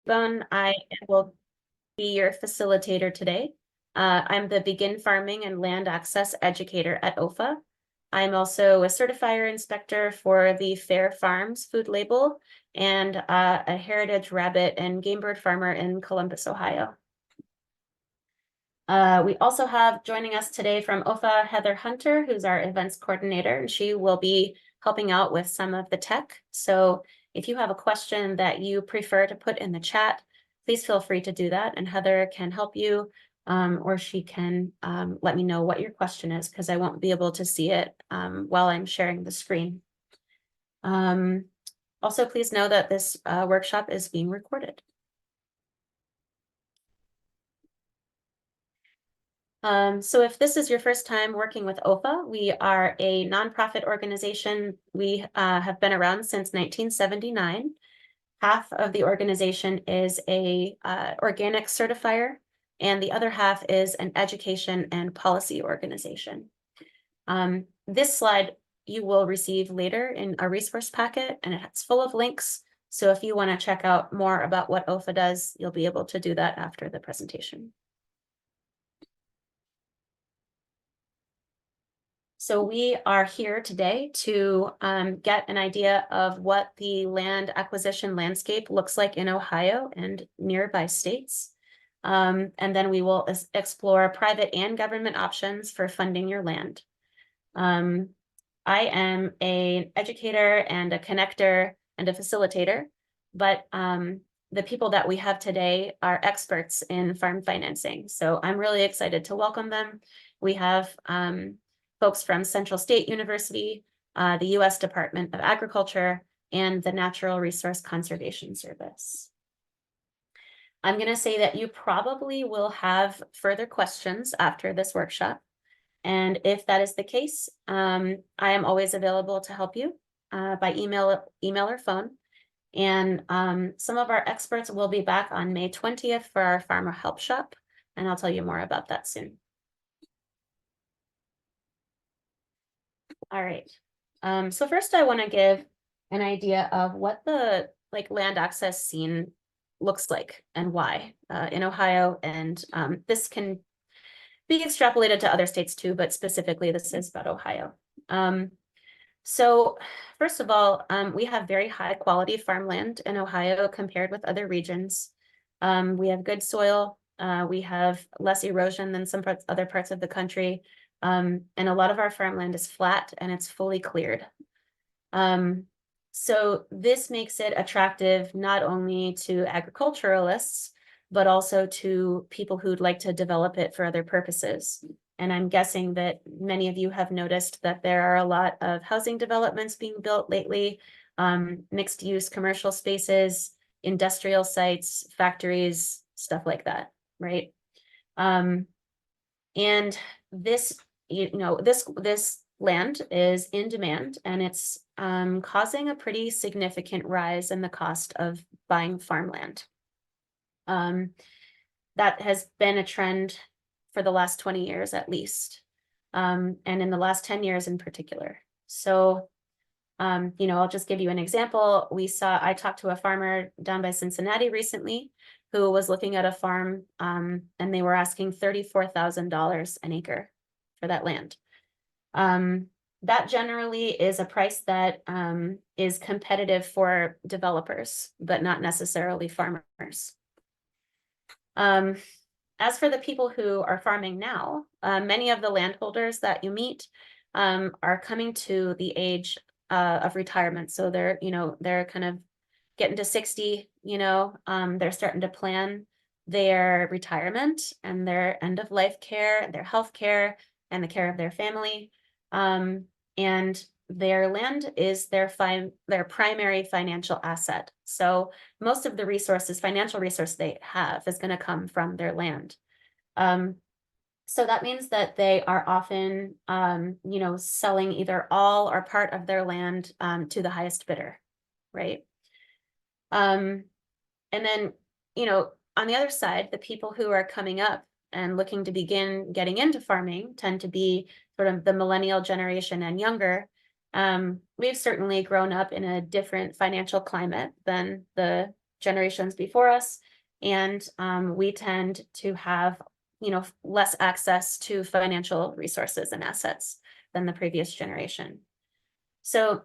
Bone. I will be your facilitator today. I'm the Begin Farming and Land Access Educator at OFA. I'm also a certifier inspector for the Fair Farms food label and a heritage rabbit and game bird farmer in Columbus, Ohio. We also have joining us today from OFA, Heather Hunter, who's our events coordinator, and she will be helping out with some of the tech. So if you have a question that you prefer to put in the chat, please feel free to do that, and Heather can help you, or she can let me know what your question is, because I won't be able to see it while I'm sharing the screen. Also, please know that this workshop is being recorded. So if this is your first time working with OFA, we are a nonprofit organization. We have been around since 1979. Half of the organization is a organic certifier, and the other half is an education and policy organization. This slide you will receive later in a resource packet, and it's full of links. So if you want to check out more about what OFA does, you'll be able to do that after the presentation. So we are here today to get an idea of what the land acquisition landscape looks like in Ohio and nearby states. And then we will explore private and government options for funding your land. I am an educator and a connector and a facilitator, but the people that we have today are experts in farm financing. So I'm really excited to welcome them. We have folks from Central State University, the U.S. Department of Agriculture, and the Natural Resource Conservation Service. I'm going to say that you probably will have further questions after this workshop. And if that is the case, I am always available to help you by email or phone. And some of our experts will be back on May 20th for our Farmer Help Shop, and I'll tell you more about that soon. All right. So first I want to give an idea of what the land access scene looks like and why in Ohio. And this can be extrapolated to other states too, but specifically this is about Ohio. So first of all, we have very high quality farmland in Ohio compared with other regions. We have good soil. We have less erosion than some other parts of the country. And a lot of our farmland is flat and it's fully cleared. So this makes it attractive not only to agriculturalists, but also to people who'd like to develop it for other purposes. And I'm guessing that many of you have noticed that there are a lot of housing developments being built lately, mixed use commercial spaces, industrial sites, factories, stuff like that, right? And this, this land is in demand, and it's causing a pretty significant rise in the cost of buying farmland. That has been a trend for the last 20 years at least, and in the last 10 years in particular. So, I'll just give you an example. I talked to a farmer down by Cincinnati recently who was looking at a farm, and they were asking $34,000 an acre for that land. That generally is a price that is competitive for developers, but not necessarily farmers. As for the people who are farming now, many of the landholders that you meet are coming to the age of retirement. So they're kind of getting to 60, they're starting to plan their retirement and their end of life care, their health care, and the care of their family. And their land is their primary financial asset. So most of the financial resource they have is going to come from their land. So that means that they are often, selling either all or part of their land to the highest bidder, right? And then, on the other side, the people who are coming up and looking to begin getting into farming tend to be sort of the millennial generation and younger. We've certainly grown up in a different financial climate than the generations before us, and we tend to have, less access to financial resources and assets than the previous generation. So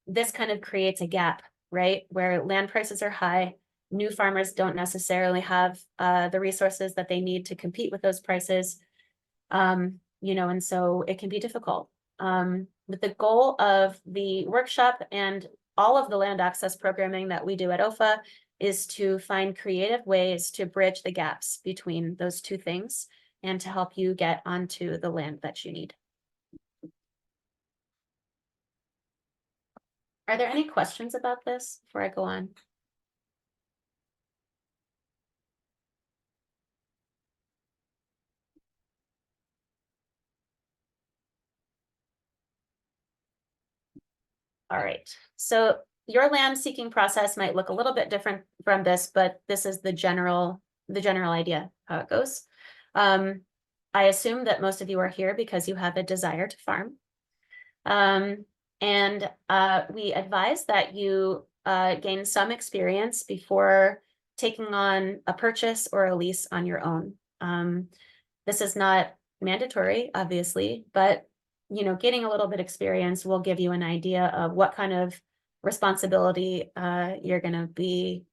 this kind of creates a gap, right, where land prices are high. New farmers don't necessarily have the resources that they need to compete with those prices, and so it can be difficult. With the goal of the workshop and all of the land access programming that we do at OFA is to find creative ways to bridge the gaps between those two things and to help you get onto the land that you need. Are there any questions about this before I go on? All right, so your land seeking process might look a little bit different from this, but this is the general idea how it goes. I assume that most of you are here because you have a desire to farm. And we advise that you gain some experience before taking on a purchase or a lease on your own. This is not mandatory, obviously, but getting a little bit experience will give you an idea of what kind of responsibility you're going to be,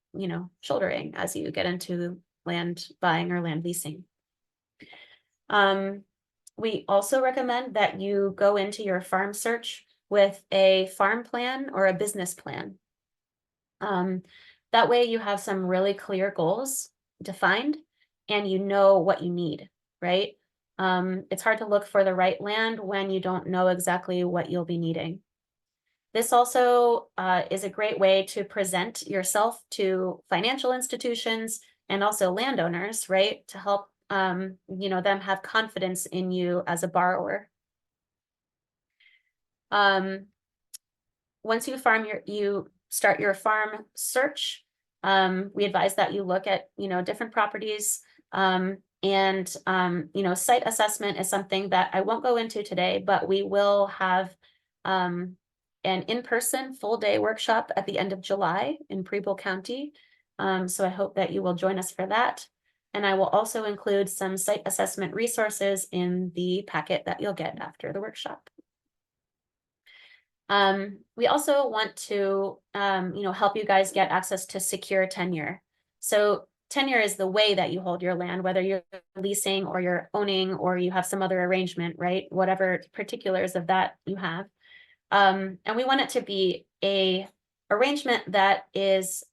shouldering as you get into land buying or land leasing. We also recommend that you go into your farm search with a farm plan or a business plan. That way you have some really clear goals defined and you know what you need, right? It's hard to look for the right land when you don't know exactly what you'll be needing. This also is a great way to present yourself to financial institutions and also landowners, right? To help them have confidence in you as a borrower. Once you start your farm search, we advise that you look at different properties, and site assessment is something that I won't go into today, but we will have an in-person full-day workshop at the end of July in Preble County. So I hope that you will join us for that. And I will also include some site assessment resources in the packet that you'll get after the workshop. We also want to, help you guys get access to secure tenure. So tenure is the way that you hold your land, whether you're leasing or you're owning or you have some other arrangement, right? Whatever particulars of that you have. And we want it to be a arrangement that is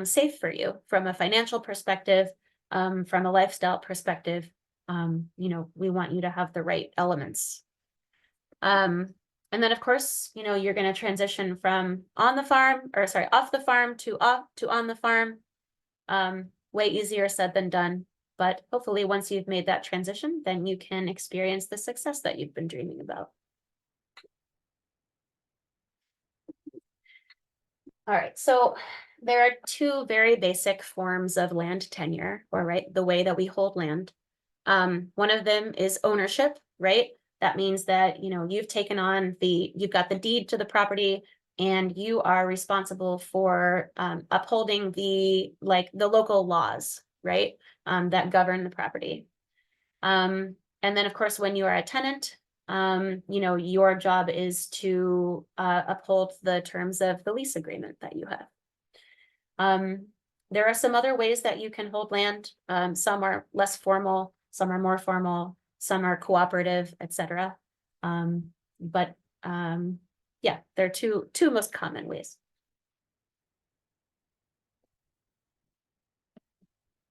safe for you from a financial perspective, from a lifestyle perspective. We want you to have the right elements. And then of course, you're going to transition from off the farm to on the farm. Way easier said than done, but hopefully once you've made that transition, then you can experience the success that you've been dreaming about. All right, so there are two very basic forms of land tenure, or the way that we hold land. One of them is ownership, right? That means that, you've taken on you've got the deed to the property and you are responsible for upholding the local laws, right? That govern the property. And then of course, when you are a tenant, your job is to uphold the terms of the lease agreement that you have. There are some other ways that you can hold land. Some are less formal, some are more formal, some are cooperative, etc. Yeah, there are two most common ways.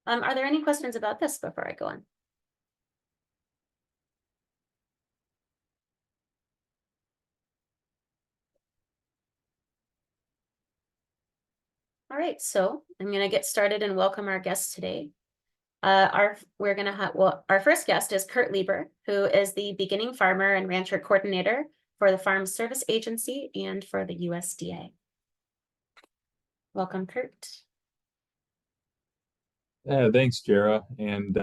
Are there any questions about this before I go on? All right, so I'm going to get started and welcome our guests today. Our first guest is Kurt Lieber, who is the beginning farmer and rancher coordinator for the Farm Service Agency and for the USDA. Welcome, Kurt. Thanks, Jara. And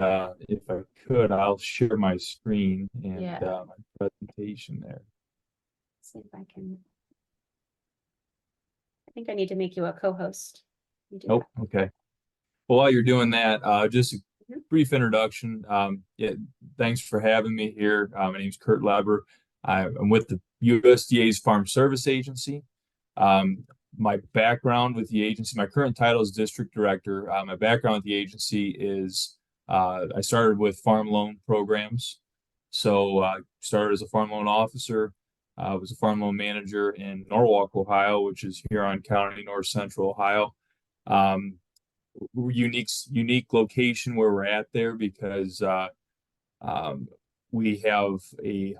if I could, I'll share my screen and my presentation there. Let's see if I can. I think I need to make you a co-host. You do Oh, that. okay. Well, while you're doing that, just a Mhm. brief introduction. Yeah, thanks for having me here. My name's Kurt Leber. I'm with the USDA's Farm Service Agency. Um, my background with the agency, my current title is district director. My background with the agency is I started with farm loan programs. So started as a farm loan officer, was a farm loan manager in Norwalk, Ohio, which is Huron County, north central Ohio. Um, unique location where we're at there because um, we have a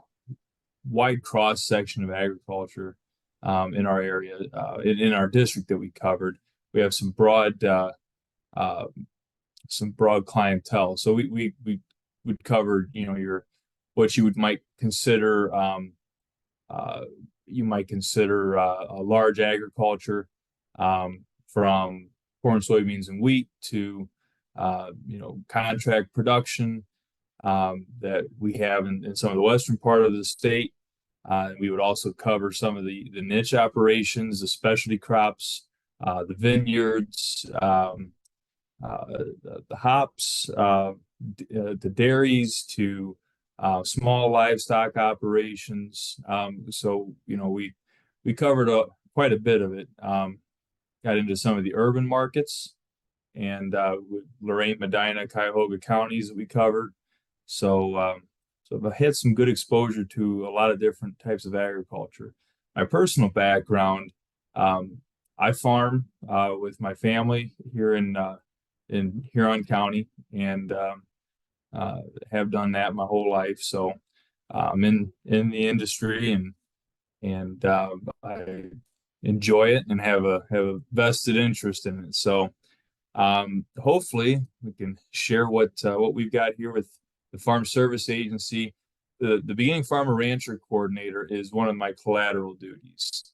wide cross section of agriculture in our area, in our district that we covered. We have uh, some broad clientele. So we would cover, your what you would might consider uh, a large agriculture, from corn, soybeans, and wheat to contract production that we have in some of the western part of the state. We would also cover some of the niche operations, the specialty crops, the vineyards, the hops, the dairies to small livestock operations. So we covered quite a bit of it. Got into some of the urban markets and with Lorain, Medina, Cuyahoga counties that we covered. So so I had some good exposure to a lot of different types of agriculture. My personal background, I farm with my family here in Huron County, and have done that my whole life. So I'm in the industry, and I enjoy it and have a vested interest in it. So hopefully we can share what we've got here with the Farm Service Agency. The Beginning Farmer Rancher Coordinator is one of my collateral duties.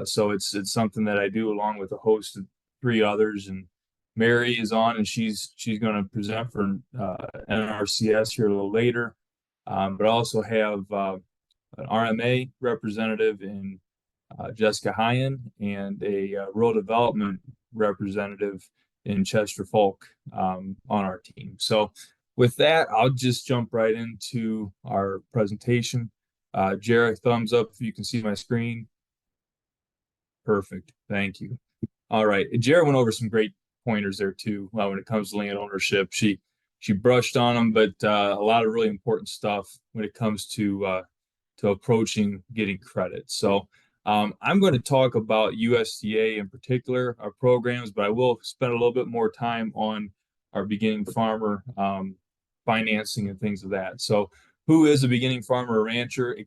So it's something that I do along with a host of three others. And Mary is on, and she's going to present for NRCS here a little later. But I also have an RMA representative in Jessica Hyen and a rural development representative in Chester Folk on our team. So with that, I'll just jump right into our presentation. Jared, thumbs up if you can see my screen. Perfect. Thank you. All right. Jared went over some great pointers there too when it comes to land ownership. She brushed on them, but a lot of really important stuff when it comes to approaching getting credit. So I'm going to talk about USDA in particular, our programs, but I will spend a little bit more time on our beginning farmer financing and things of that. So who is a beginning farmer or rancher?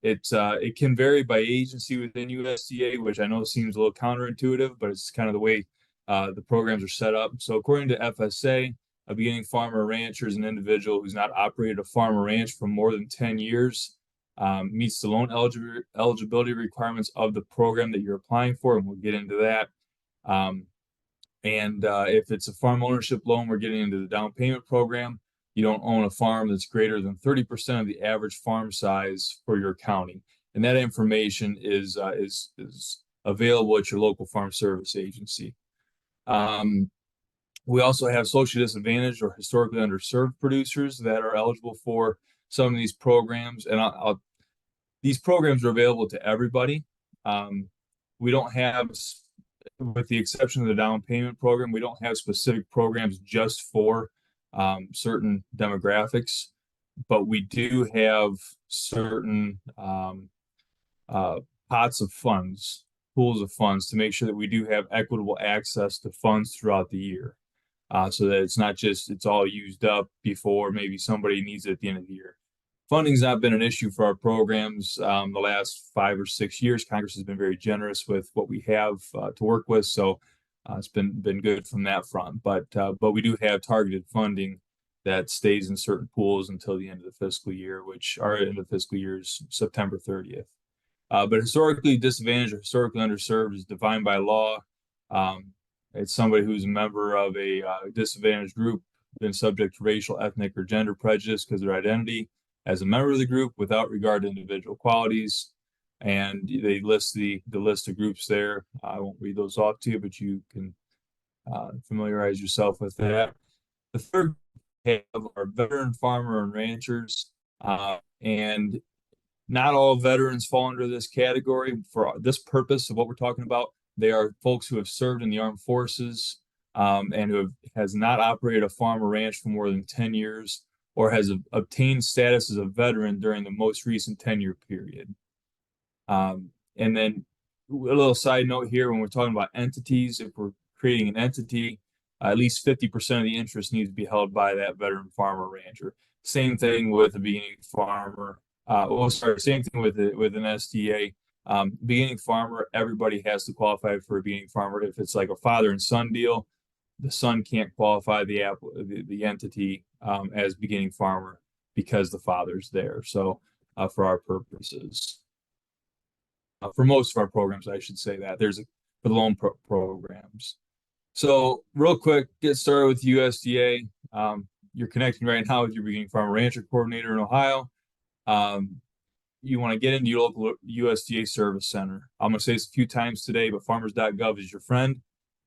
It can vary by agency within USDA, which I know seems a little counterintuitive, but it's kind of the way the programs are set up. So according to FSA, a beginning farmer or rancher is an individual who's not operated a farm or ranch for more than 10 years, meets the loan eligibility requirements of the program that you're applying for, and we'll get into that. And if it's a farm ownership loan, we're getting into the down payment program. You don't own a farm that's greater than 30% of the average farm size for your county. And that information is available at your local farm service agency. We also have socially disadvantaged or historically underserved producers that are eligible for some of these programs. And these programs are available to everybody. We don't have, with the exception of the down payment program, we don't have specific programs just for certain demographics, but we do have certain pots of funds, pools of funds to make sure that we do have equitable access to funds throughout the year. So that it's not just it's all used up before maybe somebody needs it at the end of the year. Funding's not been an issue for our programs the last 5 or 6 years. Congress has been very generous with what we have to work with, so it's been good from that front. But we do have targeted funding that stays in certain pools until the end of the fiscal year, which our end of the fiscal year is September 30th. But historically disadvantaged or historically underserved is defined by law. It's somebody who's a member of a disadvantaged group, been subject to racial, ethnic, or gender prejudice because of their identity as a member of the group without regard to individual qualities. And they list the list of groups there. I won't read those off to you, but you can familiarize yourself with that. The third have are veteran farmer and ranchers, and not all veterans fall under this category. For this purpose of what we're talking about, they are folks who have served in the armed forces, and has not operated a farm or ranch for more than 10 years or has obtained status as a veteran during the most recent 10-year period. And then a little side note here, when we're talking about entities, if we're creating an entity, at least 50% of the interest needs to be held by that veteran farmer rancher. Same thing with a beginning farmer. Same thing with an SDA. Beginning farmer, everybody has to qualify for a beginning farmer. If it's like a father and son deal, the son can't qualify the entity as beginning farmer because the father's there. So for our purposes, for most of our programs, I should say that for the loan programs. So real quick, get started with USDA. You're connecting right now with your beginning farmer rancher coordinator in Ohio. You want to get into your local USDA service center. I'm going to say this a few times today, but farmers.gov is your friend.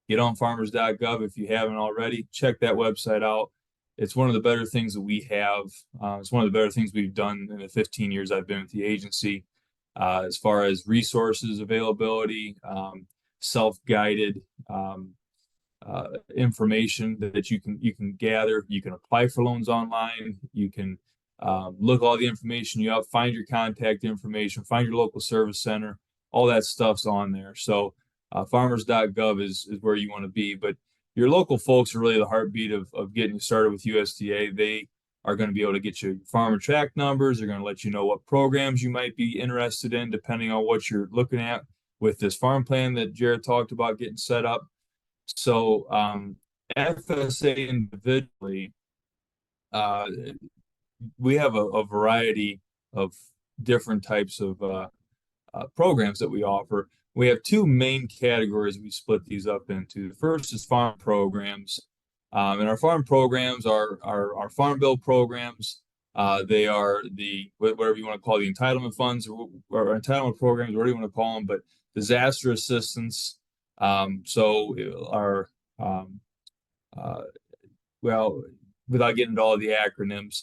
Get on farmers.gov if you haven't already. Check that website out. It's one of the better things that we have. It's one of the better things we've done in the 15 years I've been with the agency. As far as resources availability, self-guided information that you can gather. You can apply for loans online. You can look all the information you have, find your contact information, find your local service center. All that stuff's on there. So farmers.gov is where you want to be. But your local folks are really the heartbeat of getting you started with USDA. They are going to be able to get you farmer track numbers. They're going to let you know what programs you might be interested in, depending on what you're looking at with this farm plan that Jared talked about getting set up. So FSA individually, we have a variety of different types of programs that we offer. We have two main categories we split these up into. The first is farm programs. And our farm programs are our farm bill programs. They are whatever you want to call the entitlement funds or entitlement programs, whatever you want to call them, but disaster assistance. So our well, without getting into all the acronyms,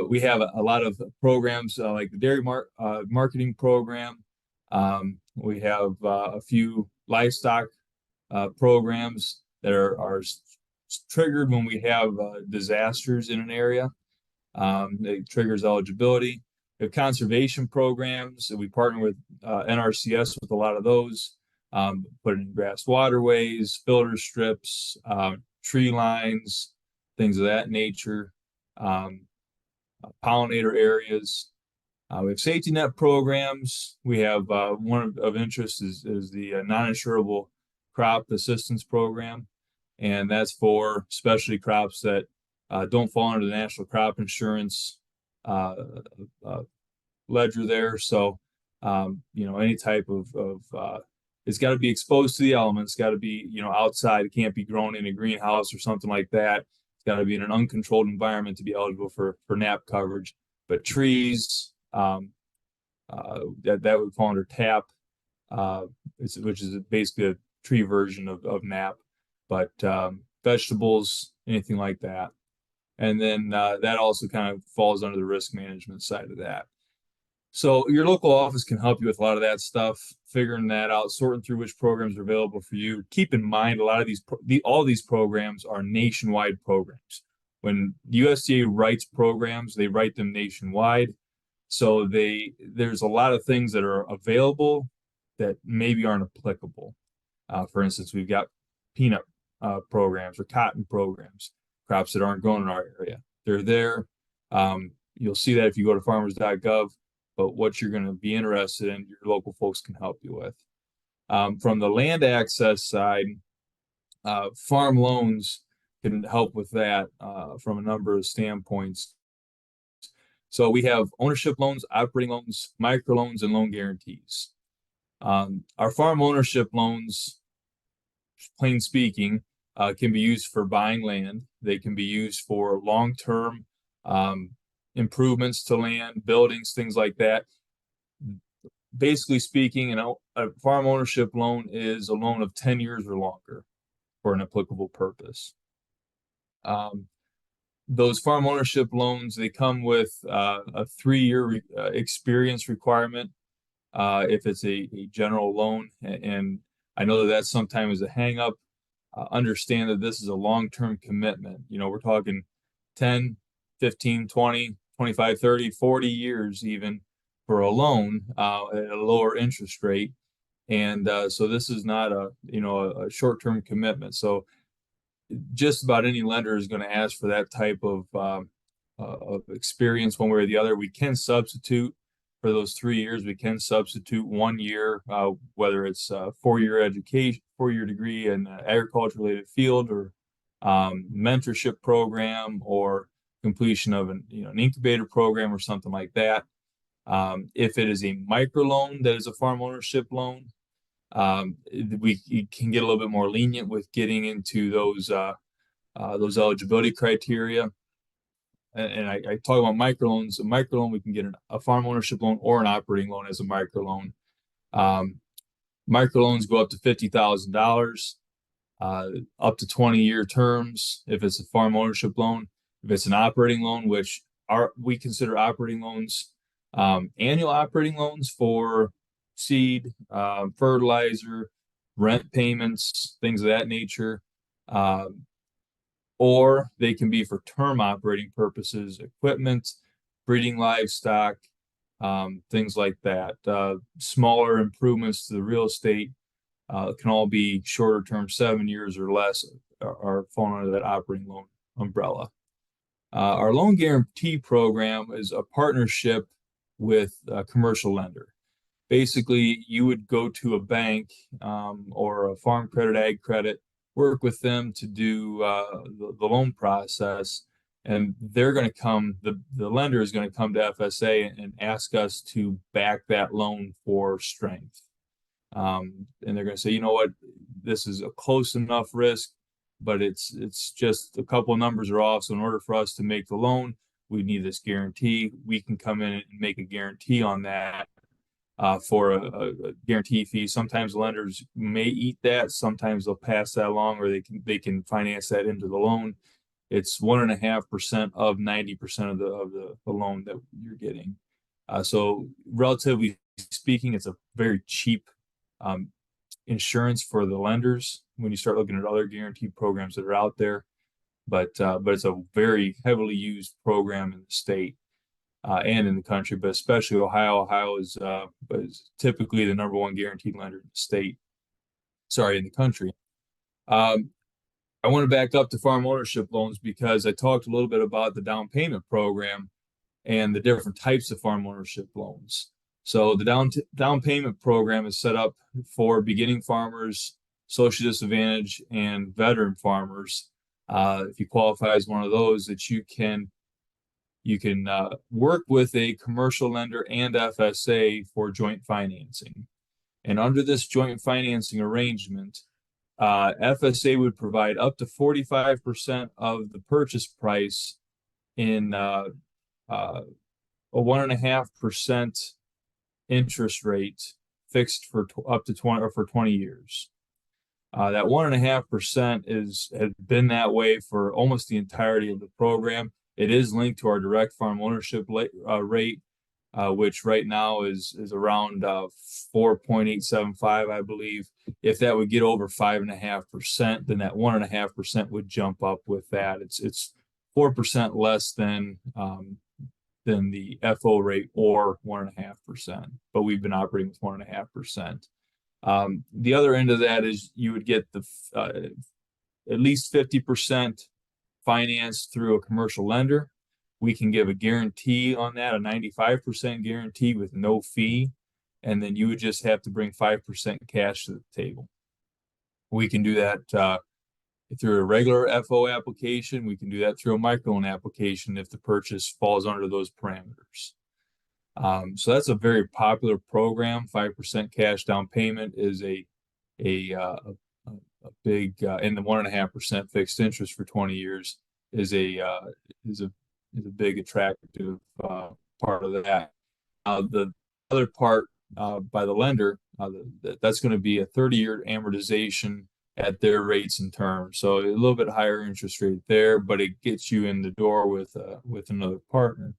we have a lot of programs like the dairy marketing program. We have a few livestock programs that are triggered when we have disasters in an area. It triggers eligibility. We have conservation programs. We partner with NRCS with a lot of those. Put in grass waterways, filter strips, tree lines, things of that nature. Pollinator areas. We have safety net programs. We have one of interest is the non-insurable crop assistance program, and that's for specialty crops that don't fall under the National Crop Insurance ledger there. So, any type of it's got to be exposed to the elements. It's got to be, outside. It can't be grown in a greenhouse or something like that. It's got to be in an uncontrolled environment to be eligible for NAP coverage. But trees, that would fall under TAP, which is basically a tree version of NAP. But vegetables, anything like that. And then that also kind of falls under the risk management side of that. So your local office can help you with a lot of that stuff, figuring that out, sorting through which programs are available for you. Keep in mind, a lot of all these programs are nationwide programs. When USDA writes programs, they write them nationwide. So there's a lot of things that are available that maybe aren't applicable. For instance, we've got peanut programs or cotton programs, crops that aren't grown in our area. They're there. You'll see that if you go to farmers.gov. But what you're going to be interested in, your local folks can help you with. From the land access side, farm loans can help with that from a number of standpoints. So we have ownership loans, operating loans, microloans, and loan guarantees. Our farm ownership loans, plain speaking, can be used for buying land. They can be used for long-term improvements to land, buildings, things like that. Basically speaking, a farm ownership loan is a loan of 10 years or longer for an applicable purpose. Those farm ownership loans, they come with a 3-year experience requirement if it's a general loan. And I know that sometimes is a hang up. Understand that this is a long-term commitment. We're talking 10, 15, 20, 25, 30, 40 years even for a loan at a lower interest rate. And so this is not a short-term commitment. So just about any lender is going to ask for that type of experience one way or the other. We can substitute for those 3 years. We can substitute 1 year, whether it's a 4-year education, 4-year degree in an agriculture-related field, or mentorship program, or completion of an incubator program or something like that. If it is a microloan that is a farm ownership loan, we can get a little bit more lenient with getting into those eligibility criteria. And I talk about microloans. A microloan, we can get a farm ownership loan or an operating loan as a microloan. Microloans go up to $50,000, up to 20-year terms if it's a farm ownership loan. If it's an operating loan, which we consider operating loans, annual operating loans for seed, fertilizer, rent payments, things of that nature. Or they can be for term operating purposes, equipment, breeding livestock, things like that. Smaller improvements to the real estate can all be shorter term, 7 years or less, are falling under that operating loan umbrella. Our loan guarantee program is a partnership with a commercial lender. Basically, you would go to a bank or a farm credit, ag credit, work with them to do the loan process, and they're going to come, the lender is going to come to FSA and ask us to back that loan for strength. And they're going to say, you know what, this is a close enough risk, but it's just a couple of numbers are off. So in order for us to make the loan, we need this guarantee. We can come in and make a guarantee on that for a guarantee fee. Sometimes lenders may eat that. Sometimes they'll pass that along, or they can finance that into the loan. It's 1.5% of 90% of the loan that you're getting. So relatively speaking, it's a very cheap insurance for the lenders when you start looking at other guarantee programs that are out there. But it's a very heavily used program in the state and in the country, but especially Ohio. Ohio is typically the #1 guaranteed lender in the state. Sorry, in the country. I want to back up to farm ownership loans because I talked a little bit about the down payment program and the different types of farm ownership loans. So the down payment program is set up for beginning farmers, social disadvantage, and veteran farmers. If you qualify as one of those, that you can work with a commercial lender and FSA for joint financing. And under this joint financing arrangement, FSA would provide up to 45% of the purchase price in a 1.5% interest rate fixed for up to 20 years. That 1.5% has been that way for almost the entirety of the program. It is linked to our direct farm ownership rate, which right now is around 4.875, I believe. If that would get over 5.5%, then that 1.5% would jump up with that. It's 4% less than the FO rate, or 1.5%, but we've been operating with 1.5%. The other end of that is you would get at least 50% financed through a commercial lender. We can give a guarantee on that, a 95% guarantee with no fee, and then you would just have to bring 5% cash to the table. We can do that through a regular FO application. We can do that through a microloan application if the purchase falls under those parameters. So that's a very popular program. 5% cash down payment is a big, and the 1.5% fixed interest for 20 years is a big attractive part of that. The other part by the lender, that's going to be a 30-year amortization at their rates and terms. So a little bit higher interest rate there, but it gets you in the door with another partner.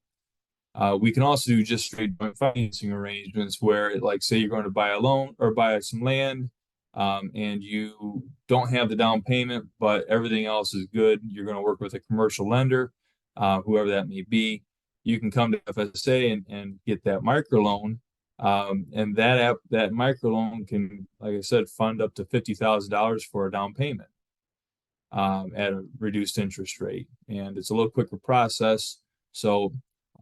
We can also do just straight joint financing arrangements where, like, say you're going to buy a loan or buy some land, and you don't have the down payment, but everything else is good. You're going to work with a commercial lender, whoever that may be. You can come to FSA and get that microloan. And that microloan can, like I said, fund up to $50,000 for a down payment, at a reduced interest rate. And it's a little quicker process. So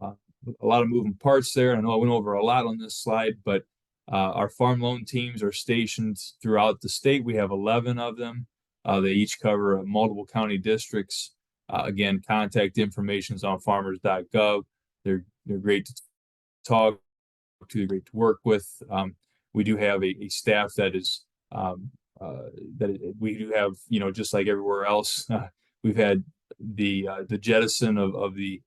a lot of moving parts there. I know I went over a lot on this slide, but our farm loan teams are stationed throughout the state. We have 11 of them. They each cover multiple county districts. Again, contact information is on farmers.gov. They're great to talk to, great to work with. We do have a staff that is that we do have, just like everywhere else. We've had the jettison of the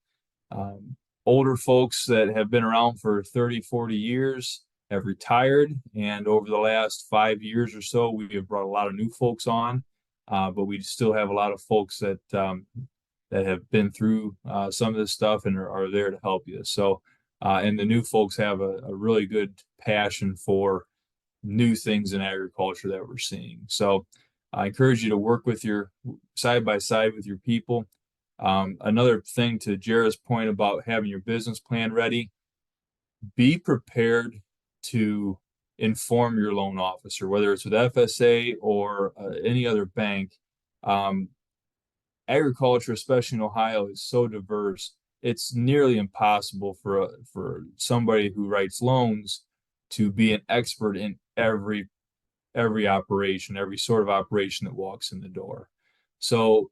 older folks that have been around for 30, 40 years, have retired. And over the last 5 years or so, we have brought a lot of new folks on, but we still have a lot of folks that have been through some of this stuff and are there to help you. So, and the new folks have a really good passion for new things in agriculture that we're seeing. So I encourage you to work with your side by side with your people. Another thing to Jared's point about having your business plan ready, be prepared to inform your loan officer, whether it's with FSA or any other bank. Agriculture, especially in Ohio, is so diverse. It's nearly impossible for somebody who writes loans to be an expert in every operation, every sort of operation that walks in the door. So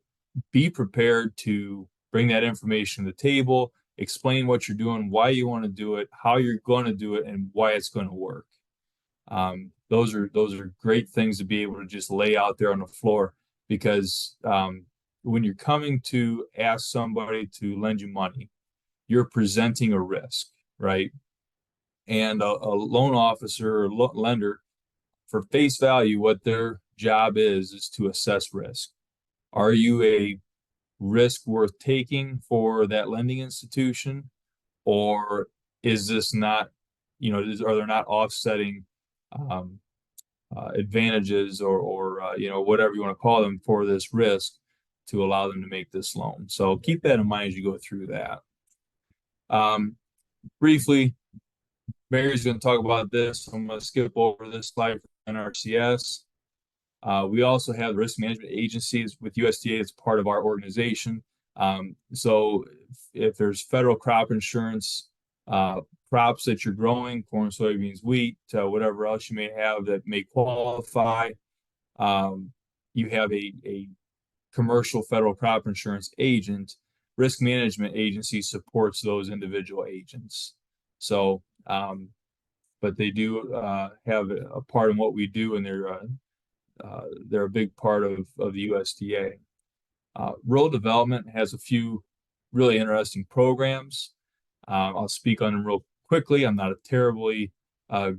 be prepared to bring that information to the table, explain what you're doing, why you want to do it, how you're going to do it, and why it's going to work. Those are great things to be able to just lay out there on the floor, because when you're coming to ask somebody to lend you money, you're presenting a risk, right? And a loan officer or lender, for face value, what their job is to assess risk. Are you a risk worth taking for that lending institution, or is this not, are there not offsetting advantages or whatever you want to call them for this risk to allow them to make this loan? So keep that in mind as you go through that. Briefly, Mary's going to talk about this. I'm going to skip over this slide for NRCS. We also have the risk management agencies with USDA as part of our organization. So if there's federal crop insurance, crops that you're growing, corn, soybeans, wheat, whatever else you may have that may qualify, you have a commercial federal crop insurance agent. Risk management agency supports those individual agents. So, but they do have a part in what we do, and they're a big part of the USDA. Rural development has a few really interesting programs. I'll speak on them real quickly. I'm not a terribly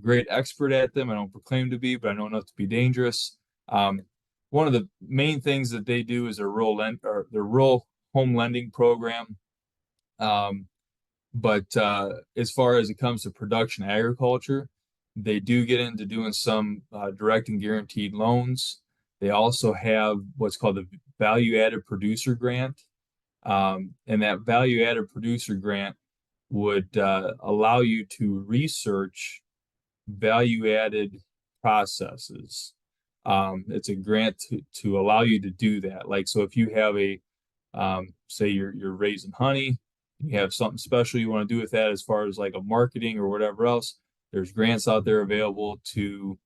great expert at them. I don't proclaim to be, but I know enough to be dangerous. One of the main things that they do is their rural home lending program. But as far as it comes to production agriculture, they do get into doing some direct and guaranteed loans. They also have what's called the value-added producer grant. And that value-added producer grant would allow you to research value-added processes. It's a grant to allow you to do that. Like, so if you have say you're raising honey, you have something special you want to do with that as far as like a marketing or whatever else, there's grants out there available to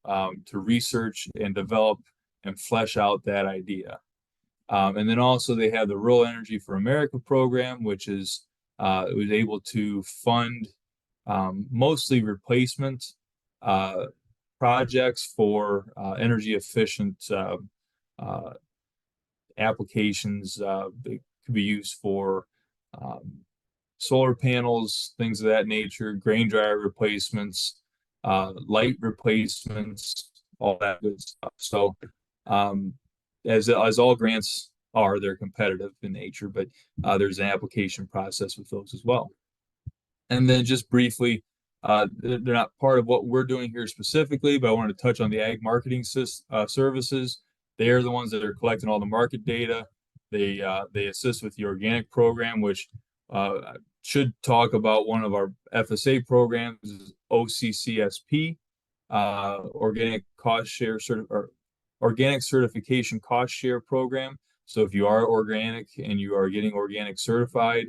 research and develop and flesh out that idea. And then also they have the Rural Energy for America program, which is it was able to fund mostly replacement projects for energy efficient applications. They could be used for solar panels, things of that nature, grain dryer replacements, light replacements, all that good stuff. So as all grants are, they're competitive in nature, but there's an application process with those as well. And then just briefly, they're not part of what we're doing here specifically, but I wanted to touch on the ag marketing services. They're the ones that are collecting all the market data. They assist with the organic program, which should talk about one of our FSA programs, OCCSP, organic cost share or organic certification cost share program. So if you are organic and you are getting organic certified,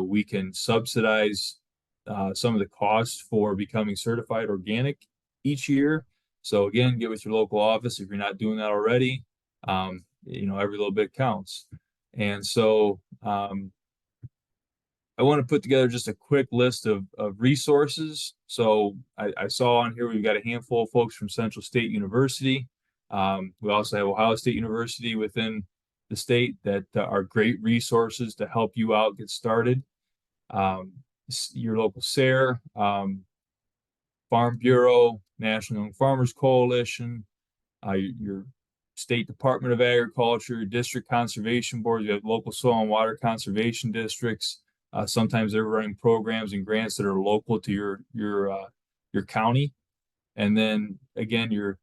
we can subsidize some of the costs for becoming certified organic each year. So again, get with your local office if you're not doing that already. Every little bit counts. And so I want to put together just a quick list of resources. So I saw on here we've got a handful of folks from Central State University. We also have Ohio State University within the state that are great resources to help you out get started. Your local SARE, Farm Bureau, National Young Farmers Coalition, your State Department of Agriculture, District Conservation Boards, you have local soil and water conservation districts. Sometimes they're running programs and grants that are local to your county. And then again, your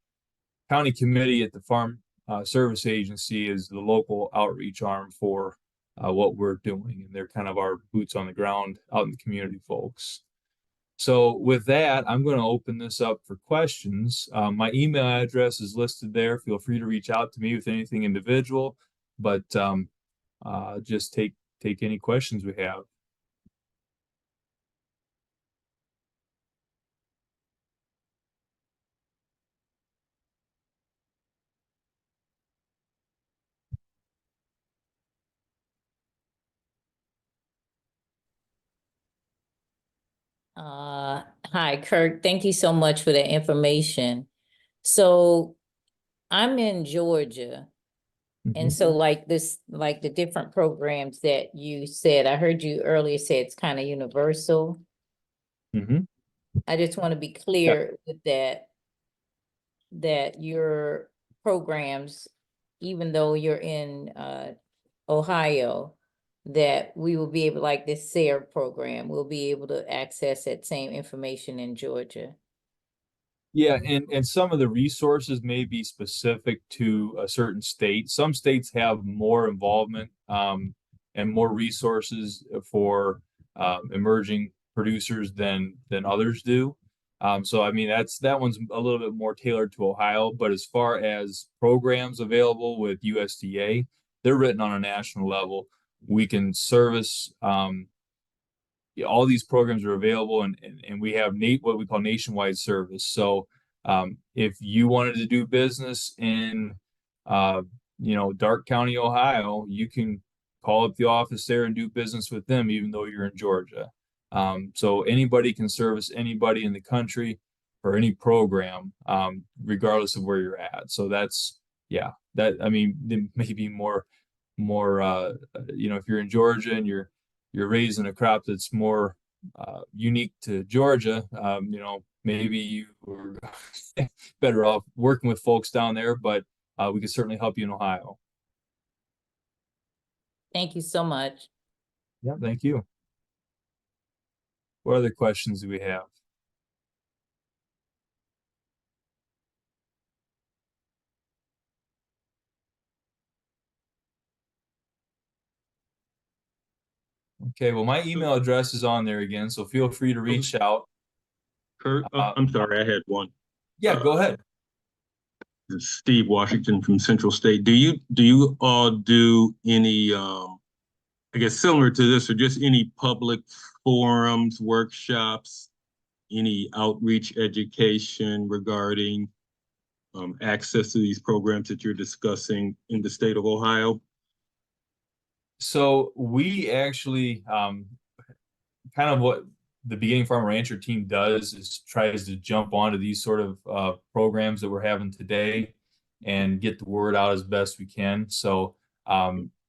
county committee at the Farm Service Agency is the local outreach arm for what we're doing. And they're kind of our boots on the ground out in the community folks. So with that, I'm going to open this up for questions. My email address is listed there. Feel free to reach out to me with anything individual, but just take any questions we have. Hi, Kirk. Thank you so much for the information. So I'm in Georgia. And so like the different programs that you said, I heard you earlier say it's kind of universal. I just want to be clear with that your programs, even though you're in Ohio, that we will be able, like this SARE program, we'll be able to access that same information in Georgia. Yeah, and some of the resources may be specific to a certain state. Some states have more involvement and more resources for emerging producers than others do. So I mean that one's a little bit more tailored to Ohio. But as far as programs available with USDA, they're written on a national level. We can service all these programs are available, and we have what we call nationwide service. So if you wanted to do business in Darke County, Ohio, you can call up the office there and do business with them, even though you're in Georgia. So anybody can service anybody in the country for any program, regardless of where you're at. So that's I mean, maybe more if you're in Georgia and you're raising a crop that's more unique to Georgia, maybe you were better off working with folks down there, but we can certainly help you in Ohio. Thank you so much. Yeah, thank you. What other questions do we have? Okay, well, my email address is on there again, so feel free to reach out. Kurt, I'm sorry, I had one. Yeah, go ahead. This is Steve Washington from Central State. Do you all do any, I guess similar to this, or just any public forums, workshops, any outreach education regarding access to these programs that you're discussing in the state of Ohio? So we actually kind of what the Beginning Farmer Rancher team does is tries to jump onto these sort of programs that we're having today and get the word out as best we can. So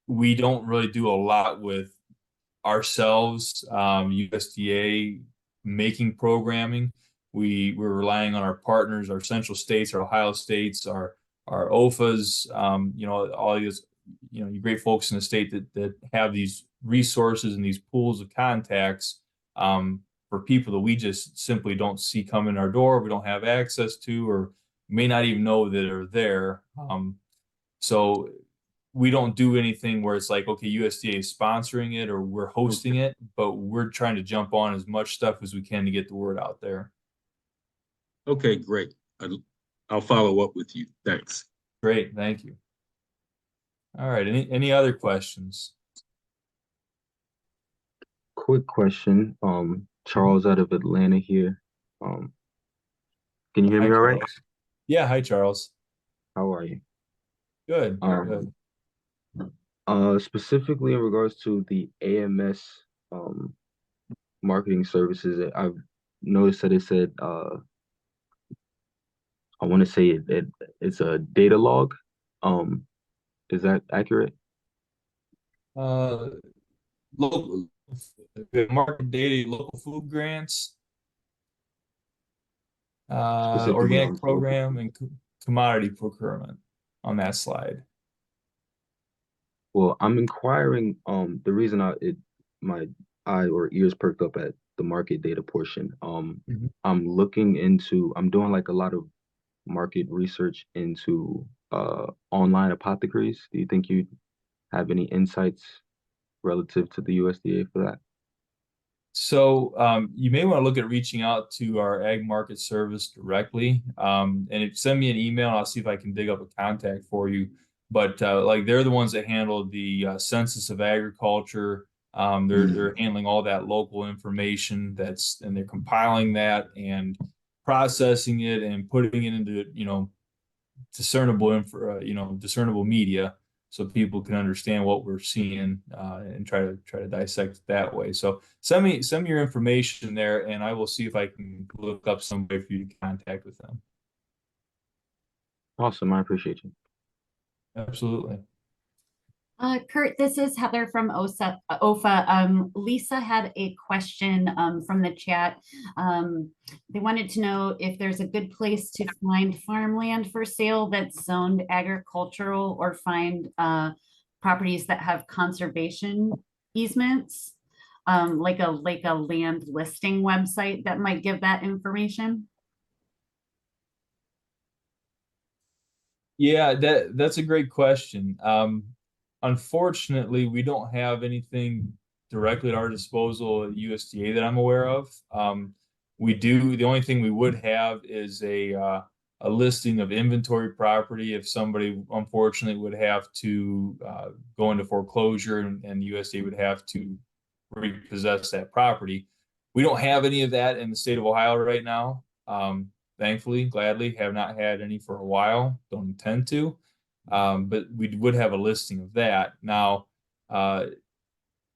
we don't really do a lot with ourselves, USDA making programming. We're relying on our partners, our Central States, our Ohio States, our our OFAs, you know, all these, you know, you great folks in the state that have these resources and these pools of contacts for people that we just simply don't see come in our door, we don't have access to, or may not even know that are there. So we don't do anything where it's like, okay, USDA is sponsoring it or we're hosting it, but we're trying to jump on as much stuff as we can to get the word out there. Okay, great. I'll follow up with you. Thanks. Great, thank you. All right, any other questions? Quick question. Charles out of Atlanta here. Can you hear me Hi, all right? Charles. Yeah, hi, Charles. How are you? Good, good. Specifically in regards to the AMS marketing services, I've noticed that it said I want to say it's a data log. Is that accurate? Uh, local market data, local food grants, Specifically organic on local program, food. and commodity procurement on that slide. Well, I'm inquiring, the reason my eye or ears perked up at the market data portion. Mhm. I'm doing like a lot of market research into online apothecaries. Do you think you'd have any insights relative to the USDA for that? So you may want to look at reaching out to our ag market service directly. And if send me an email, I'll see if I can dig up a contact for you. But like they're the ones that handle the census of agriculture. They're handling all that local information and they're compiling that and processing it and putting it into, you know, discernible media so people can understand what we're seeing and try to dissect it that way. So send me your information there, and I will see if I can look up some way for you to contact with them. Awesome, I appreciate you. Absolutely. Kurt, this is Heather from OFA. Lisa had a question from the chat. They wanted to know if there's a good place to find farmland for sale that's zoned agricultural, or find properties that have conservation easements, like a land listing website that might give that information. Yeah, that's a great question. Unfortunately, we don't have anything directly at our disposal at USDA that I'm aware of. The only thing we would have is a listing of inventory property if somebody unfortunately would have to go into foreclosure and USDA would have to repossess that property. We don't have any of that in the state of Ohio right now. Thankfully, gladly, have not had any for a while, don't intend to. But we would have a listing of that. Now,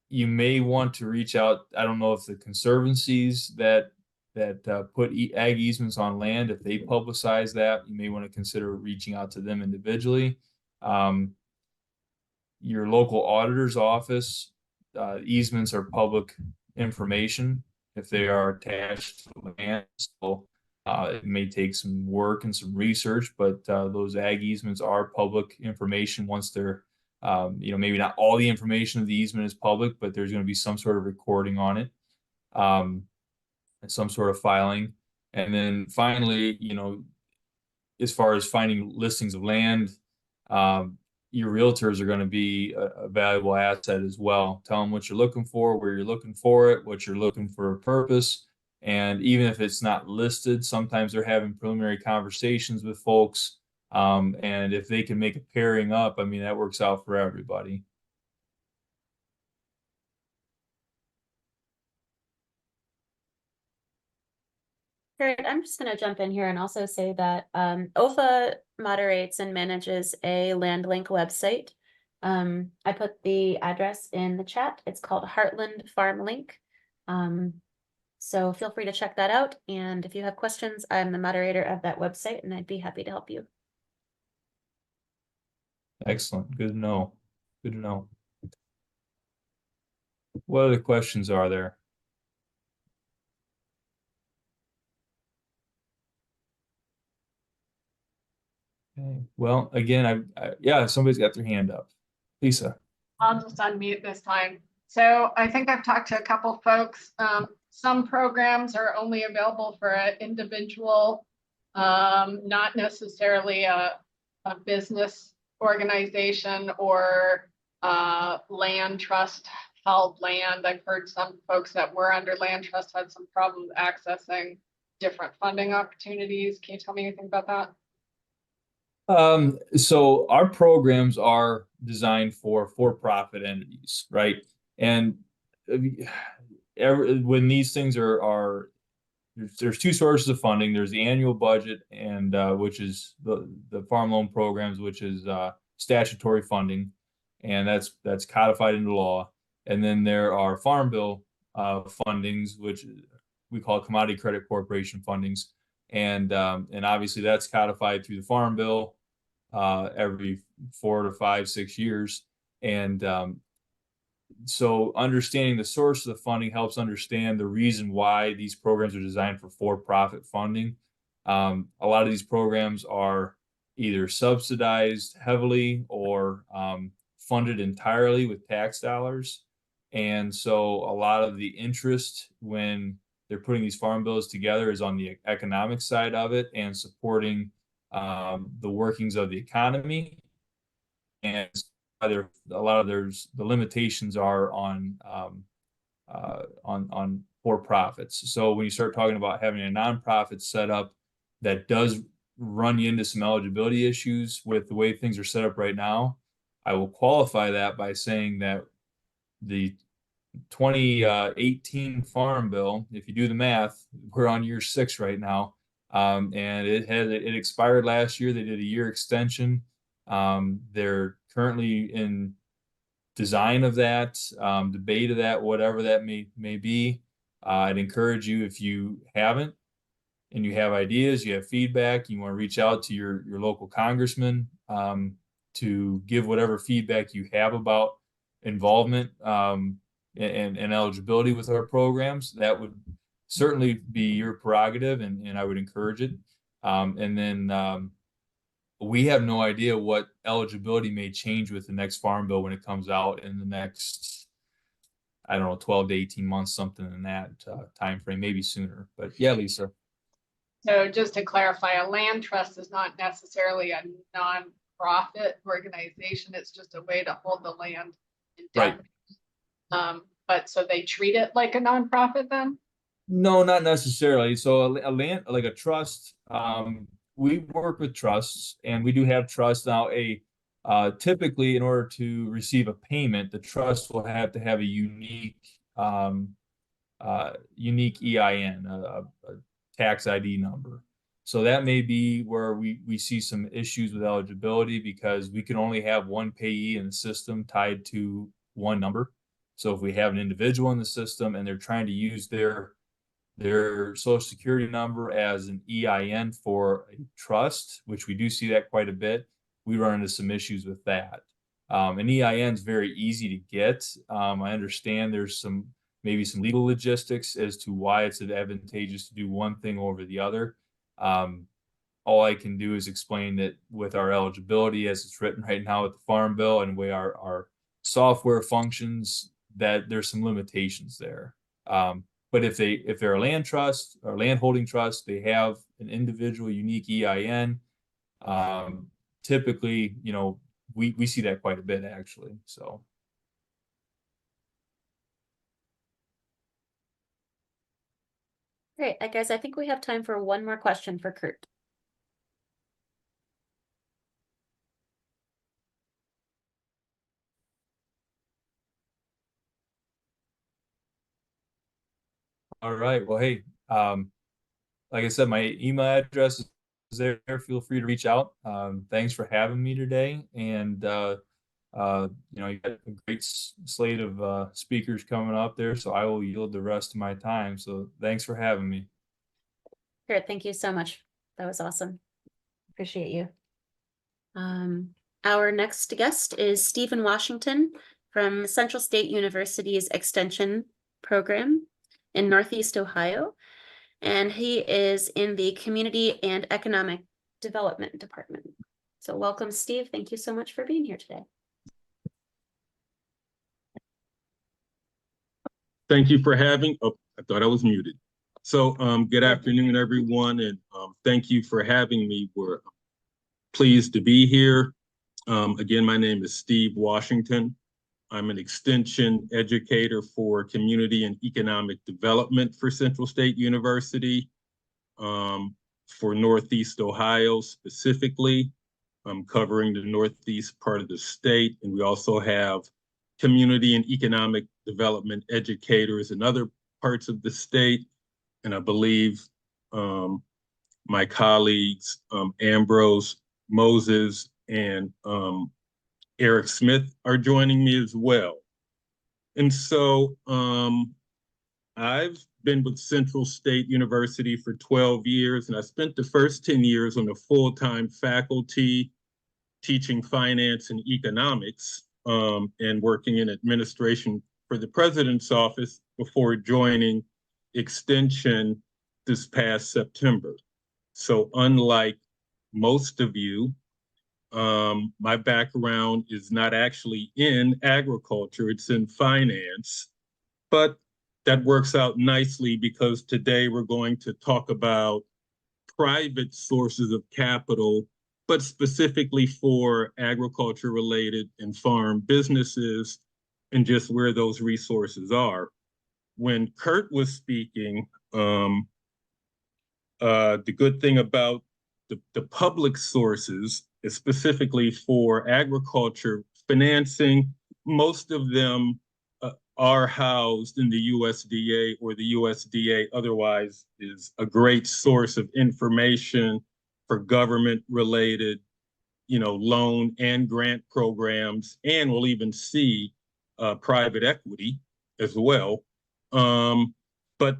you may want to reach out. I don't know if the conservancies that put ag easements on land, if they publicize that, you may want to consider reaching out to them individually. Your local auditor's office, easements are public information if they are attached to the land. So it may take some work and some research, but those ag easements are public information once they're, maybe not all the information of the easement is public, but there's going to be some sort of recording on it, and some sort of filing. And then finally, as far as finding listings of land, your realtors are going to be a valuable asset as well. Tell them what you're looking for, where you're looking for it, what you're looking for a purpose. And even if it's not listed, sometimes they're having preliminary conversations with folks. And if they can make a pairing up, I mean, that works out for everybody. Great. I'm just going to jump in here and also say that OFA moderates and manages a LandLink website. I put the address in the chat. It's called Heartland Farm Link. So feel free to check that out. And if you have questions, I'm the moderator of that website and I'd be happy to help you. Excellent. Good to know. Good to know. What other questions are there? Okay. Well, again, yeah, somebody's got their hand up. Lisa. I'll just unmute this time. So I think I've talked to a couple folks. Some programs are only available for an individual, not necessarily a business organization or land trust held land. I've heard some folks that were under land trust had some problems accessing different funding opportunities. Can you tell me anything about that? So our programs are designed for for-profit entities, right? And when these things are there's two sources of funding. There's the annual budget, and which is the farm loan programs, which is statutory funding, and that's codified into law. And then there are farm bill fundings, which we call Commodity Credit Corporation fundings, and obviously that's codified through the farm bill every 4 to 5, 6 years. And so understanding the source of the funding helps understand the reason why these programs are designed for for-profit funding. A lot of these programs are either subsidized heavily or funded entirely with tax dollars. And so a lot of the interest when they're putting these farm bills together is on the economic side of it and supporting the workings of the economy. And a lot of the limitations are on for profits. So when you start talking about having a nonprofit set up that does run you into some eligibility issues with the way things are set up right now, I will qualify that by saying that the 2018 Farm Bill, if you do the math, we're on year 6 right now, and it expired last year. They did a year extension. They're currently in design of that, debate of that, whatever that may be. I'd encourage you, if you haven't and you have ideas, you have feedback, you want to reach out to your local congressman to give whatever feedback you have about involvement and eligibility with our programs. That would certainly be your prerogative, and I would encourage it. And then we have no idea what eligibility may change with the next farm bill when it comes out in the next, I don't know, 12 to 18 months, something in that time frame, maybe sooner. But yeah, Lisa. So just to clarify, a land trust is not necessarily a non-profit organization. It's just a way to hold the land indefinitely. Right. But so they treat it like a nonprofit then? No, not necessarily. So a land, like a trust, we work with trusts, and we do have trusts now. Typically, in order to receive a payment, the trust will have to have a unique EIN, a tax ID number. So that may be where we see some issues with eligibility, because we can only have one payee in the system tied to one number. So if we have an individual in the system and they're trying to use their social security number as an EIN for a trust, which we do see that quite a bit, we run into some issues with that. An EIN is very easy to get. I understand there's maybe some legal logistics as to why it's advantageous to do one thing over the other. All I can do is explain that with our eligibility as it's written right now with the Farm Bill and the way our software functions, that there's some limitations there. But if they're a land trust or land holding trust, they have an individual unique EIN. Typically, we see that quite a bit, actually. So. Great, guys, I think we have time for one more question for Kurt. All right. Well, hey, like I said, my email address is there. Feel free to reach out. Thanks for having me today. And, you got a great slate of speakers coming up there, so I will yield the rest of my time. So thanks for having me. Kurt, thank you so much. That was awesome. Appreciate you. Our next guest is Stephen Washington from Central State University's Extension Program in Northeast Ohio, and he is in the Community and Economic Development Department. So welcome, Steve. Thank you so much for being here today. Thank you for having, oh, I thought I was muted. So good afternoon, everyone, and thank you for having me. We're pleased to be here. Again, my name is Steve Washington. I'm an extension educator for community and economic development for Central State University, for Northeast Ohio specifically. I'm covering the Northeast part of the state, and we also have community and economic development educators in other parts of the state. And I believe my colleagues, Ambrose Moses and Eric Smith, are joining me as well. And so I've been with Central State University for 12 years, and I spent the first 10 years on a full-time faculty teaching finance and economics, and working in administration for the president's office before joining Extension this past September. So unlike most of you, my background is not actually in agriculture, it's in finance, but that works out nicely because today we're going to talk about private sources of capital, but specifically for agriculture related and farm businesses and just where those resources are. When Kurt was speaking, the good thing about the public sources is specifically for agriculture financing, most of them are housed in the USDA, or the USDA otherwise is a great source of information for government related, loan and grant programs, and we'll even see private equity as well. But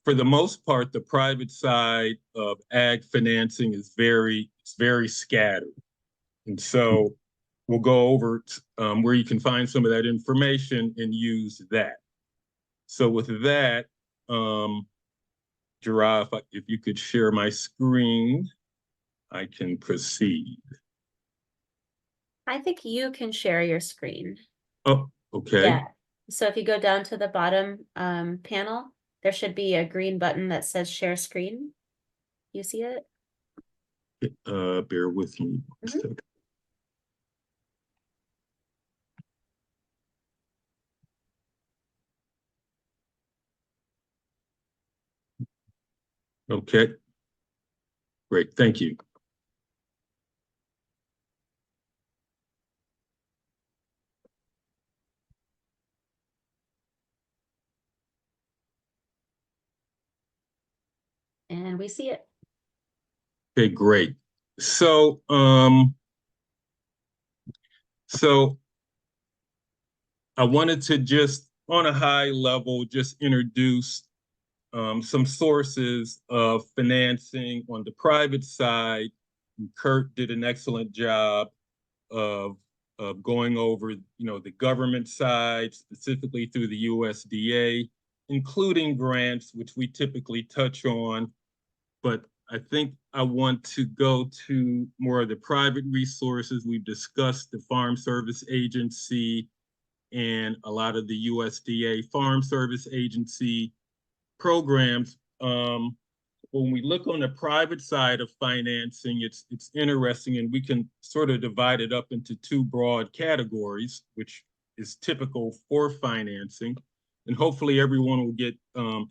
for the most part, the private side of ag financing is very scattered. And so we'll go over where you can find some of that information and use that. So with that, Giraffe, if you could share my screen, I can proceed. I think you can share your screen. Oh, okay. Yeah. So if you go down to the bottom panel, there should be a green button that says share screen. You see it? Bear with me one second. Okay. Great, thank you. And we see it. Okay, great. So, I wanted to just, on a high level, just introduce some sources of financing on the private side. Kurt did an excellent job of going over, the government side, specifically through the USDA, including grants, which we typically touch on. But I think I want to go to more of the private resources. We've discussed the Farm Service Agency and a lot of the USDA Farm Service Agency programs. When we look on the private side of financing, it's interesting, and we can sort of divide it up into two broad categories, which is typical for financing. And hopefully everyone will get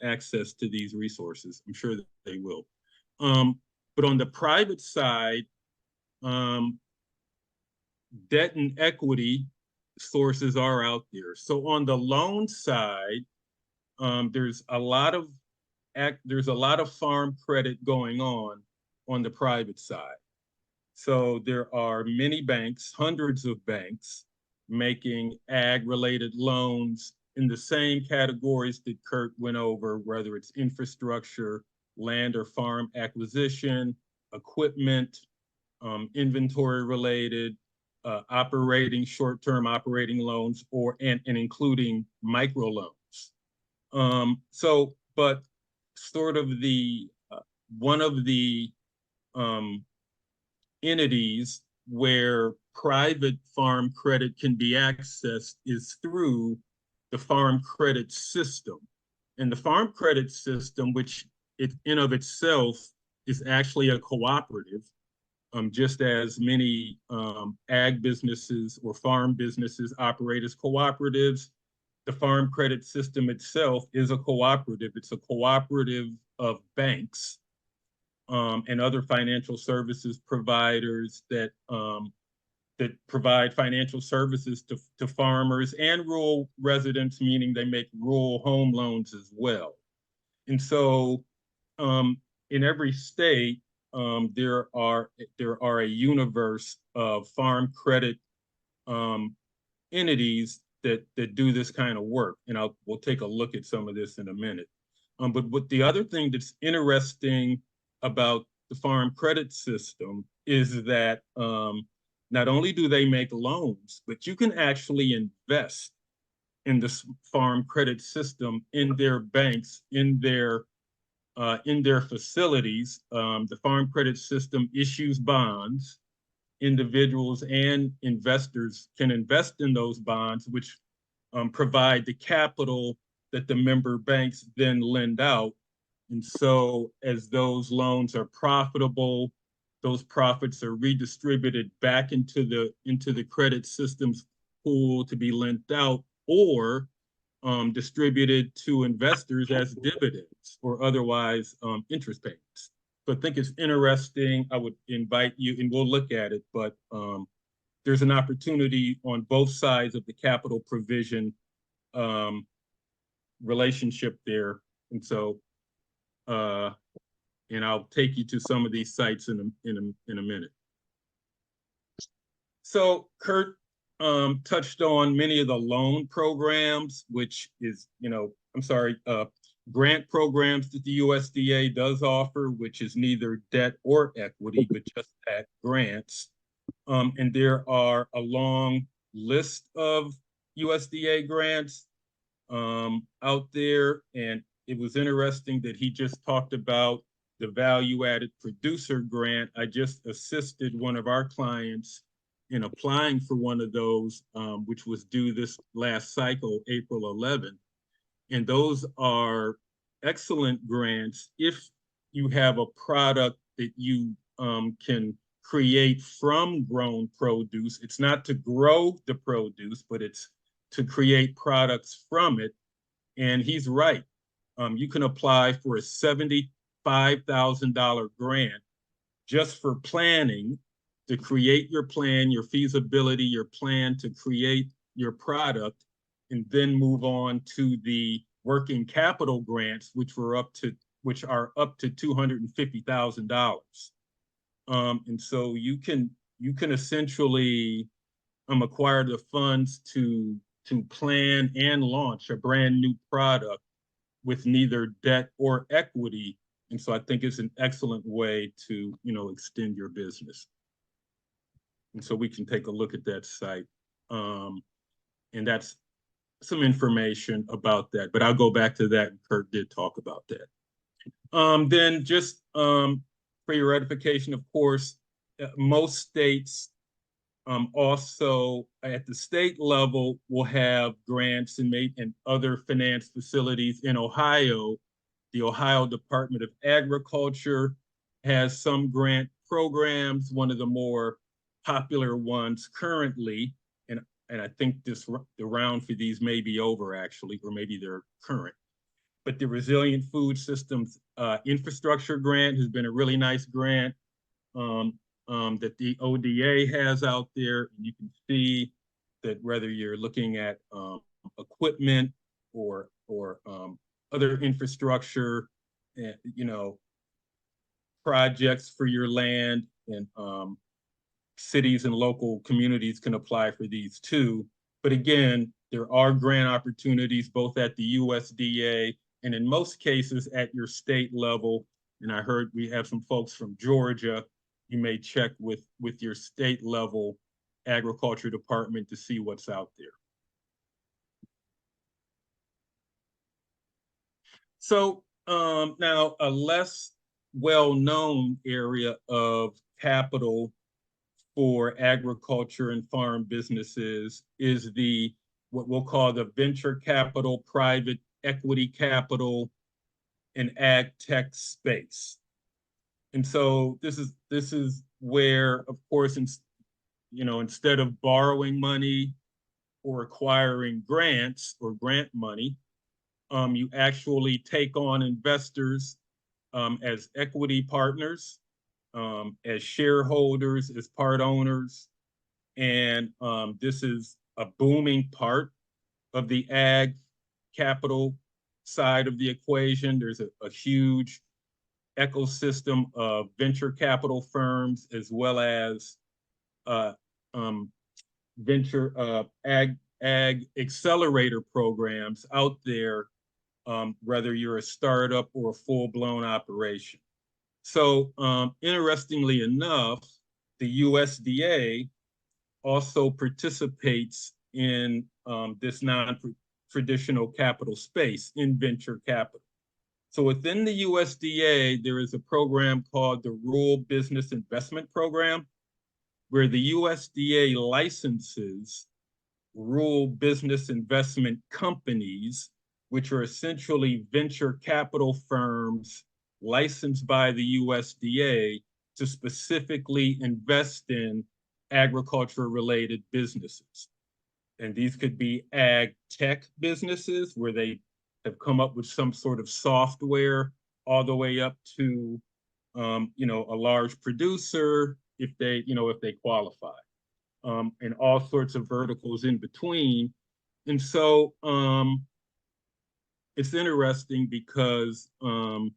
access to these resources. I'm sure that they will. But on the private side, debt and equity sources are out there. So on the loan side, there's a lot of farm credit going on the private side. So there are many banks, hundreds of banks, making ag-related loans in the same categories that Kurt went over, whether it's infrastructure, land or farm acquisition, equipment, inventory-related, short-term operating loans, and including microloans. But sort of one of the entities where private farm credit can be accessed is through the farm credit system. And the farm credit system, which in of itself is actually a cooperative, just as many ag businesses or farm businesses operate as cooperatives, the farm credit system itself is a cooperative. It's a cooperative of banks and other financial services providers that provide financial services to farmers and rural residents, meaning they make rural home loans as well. And so in every state, there are a universe of farm credit entities that do this kind of work, and we'll take a look at some of this in a minute. But what the other thing that's interesting about the farm credit system is that not only do they make loans, but you can actually invest in the farm credit system in their banks, in their facilities. The farm credit system issues bonds. Individuals and investors can invest in those bonds, which provide the capital that the member banks then lend out. And so as those loans are profitable, those profits are redistributed back into the credit system's pool to be lent out, or distributed to investors as dividends or otherwise interest payments. So I think it's interesting. I would invite you, and we'll look at it, but there's an opportunity on both sides of the capital provision relationship there. And so, and I'll take you to some of these sites in a minute. So Kurt touched on many of the loan programs, which is, grant programs that the USDA does offer, which is neither debt or equity, but just that, grants. And there are a long list of USDA grants out there. And it was interesting that he just talked about the value-added producer grant. I just assisted one of our clients in applying for one of those, which was due this last cycle, April 11th. And those are excellent grants if you have a product that you can create from grown produce. It's not to grow the produce, but it's to create products from it. And he's right. You can apply for a $75,000 grant just for planning, to create your plan, your feasibility, your plan to create your product, and then move on to the working capital grants, which are up to $250,000. And so you can essentially acquire the funds to plan and launch a brand new product with neither debt or equity. And so I think it's an excellent way to extend your business. And so we can take a look at that site. And that's some information about that, but I'll go back to that. Kurt did talk about that. Then just for your edification, of course, most states also at the state level will have grants and other finance facilities. In Ohio, the Ohio Department of Agriculture has some grant programs. One of the more popular ones currently, and I think the round for these may be over actually, or maybe they're current, but the Resilient Food Systems Infrastructure Grant has been a really nice grant that the ODA has out there. And you can see that whether you're looking at equipment or other infrastructure, projects for your land, and cities and local communities can apply for these too. But again, there are grant opportunities both at the USDA and in most cases at your state level. And I heard we have some folks from Georgia. You may check with your state level agriculture department to see what's out there. So now a less well-known area of capital for agriculture and farm businesses is what we'll call the venture capital, private equity capital, and ag tech space. And so this is where, of course, instead of borrowing money or acquiring grants or grant money, you actually take on investors as equity partners, as shareholders, as part owners. And this is a booming part of the ag capital side of the equation. There's a huge ecosystem of venture capital firms as well as venture ag accelerator programs out there, whether you're a startup or a full-blown operation. So interestingly enough, the USDA also participates in this non-traditional capital space in venture capital. So within the USDA, there is a program called the Rural Business Investment Program, where the USDA licenses rural business investment companies, which are essentially venture capital firms licensed by the USDA to specifically invest in agriculture-related businesses. And these could be ag tech businesses where they have come up with some sort of software, all the way up to a large producer if they qualify, and all sorts of verticals in between. And so it's interesting because the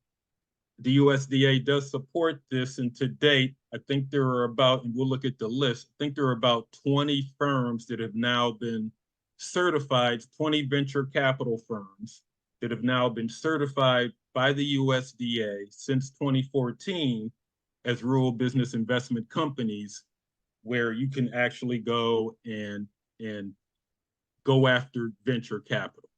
USDA does support this, and to date, I think there are about, and we'll look at the list, I think there are about 20 firms that have now been certified, 20 venture capital firms that have now been certified by the USDA since 2014 as rural business investment companies, where you can actually go and go after venture capital.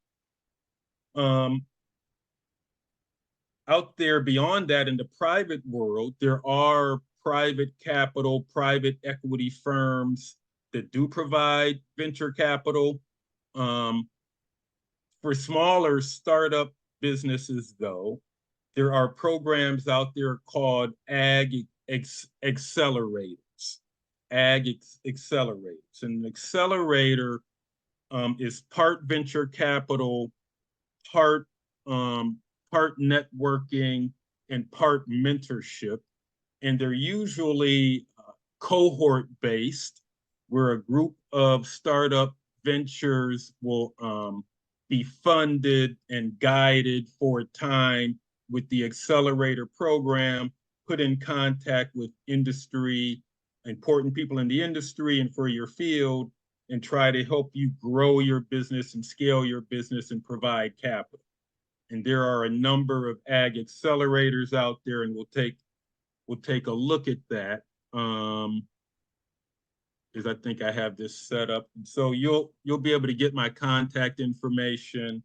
Out there beyond that in the private world, there are private capital, private equity firms that do provide venture capital. For smaller startup businesses, though, there are programs out there called ag accelerators. Accelerators. And an accelerator is part venture capital, part networking, and part mentorship. And they're usually cohort based, where a group of startup ventures will be funded and guided for a time with the accelerator program, put in contact with industry, important people in the industry and for your field, and try to help you grow your business and scale your business and provide capital. And there are a number of ag accelerators out there, and we'll take a look at that. Is I think I have this set up. So you'll be able to get my contact information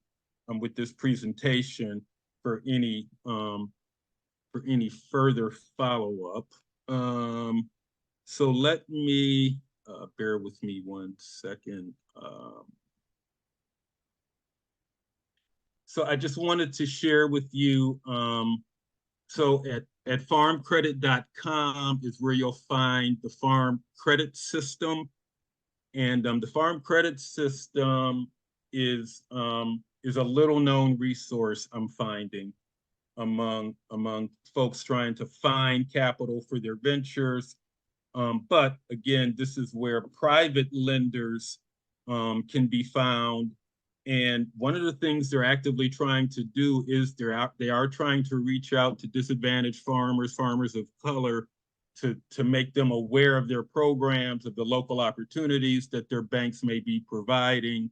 with this presentation for any further follow-up. So let me bear with me 1 second. So I just wanted to share with you, so at farmcredit.com is where you'll find the farm credit system. And the farm credit system is a little known resource I'm finding among folks trying to find capital for their ventures. But again, this is where private lenders can be found. And one of the things they're actively trying to do is they are trying to reach out to disadvantaged farmers of color, to make them aware of their programs, of the local opportunities that their banks may be providing.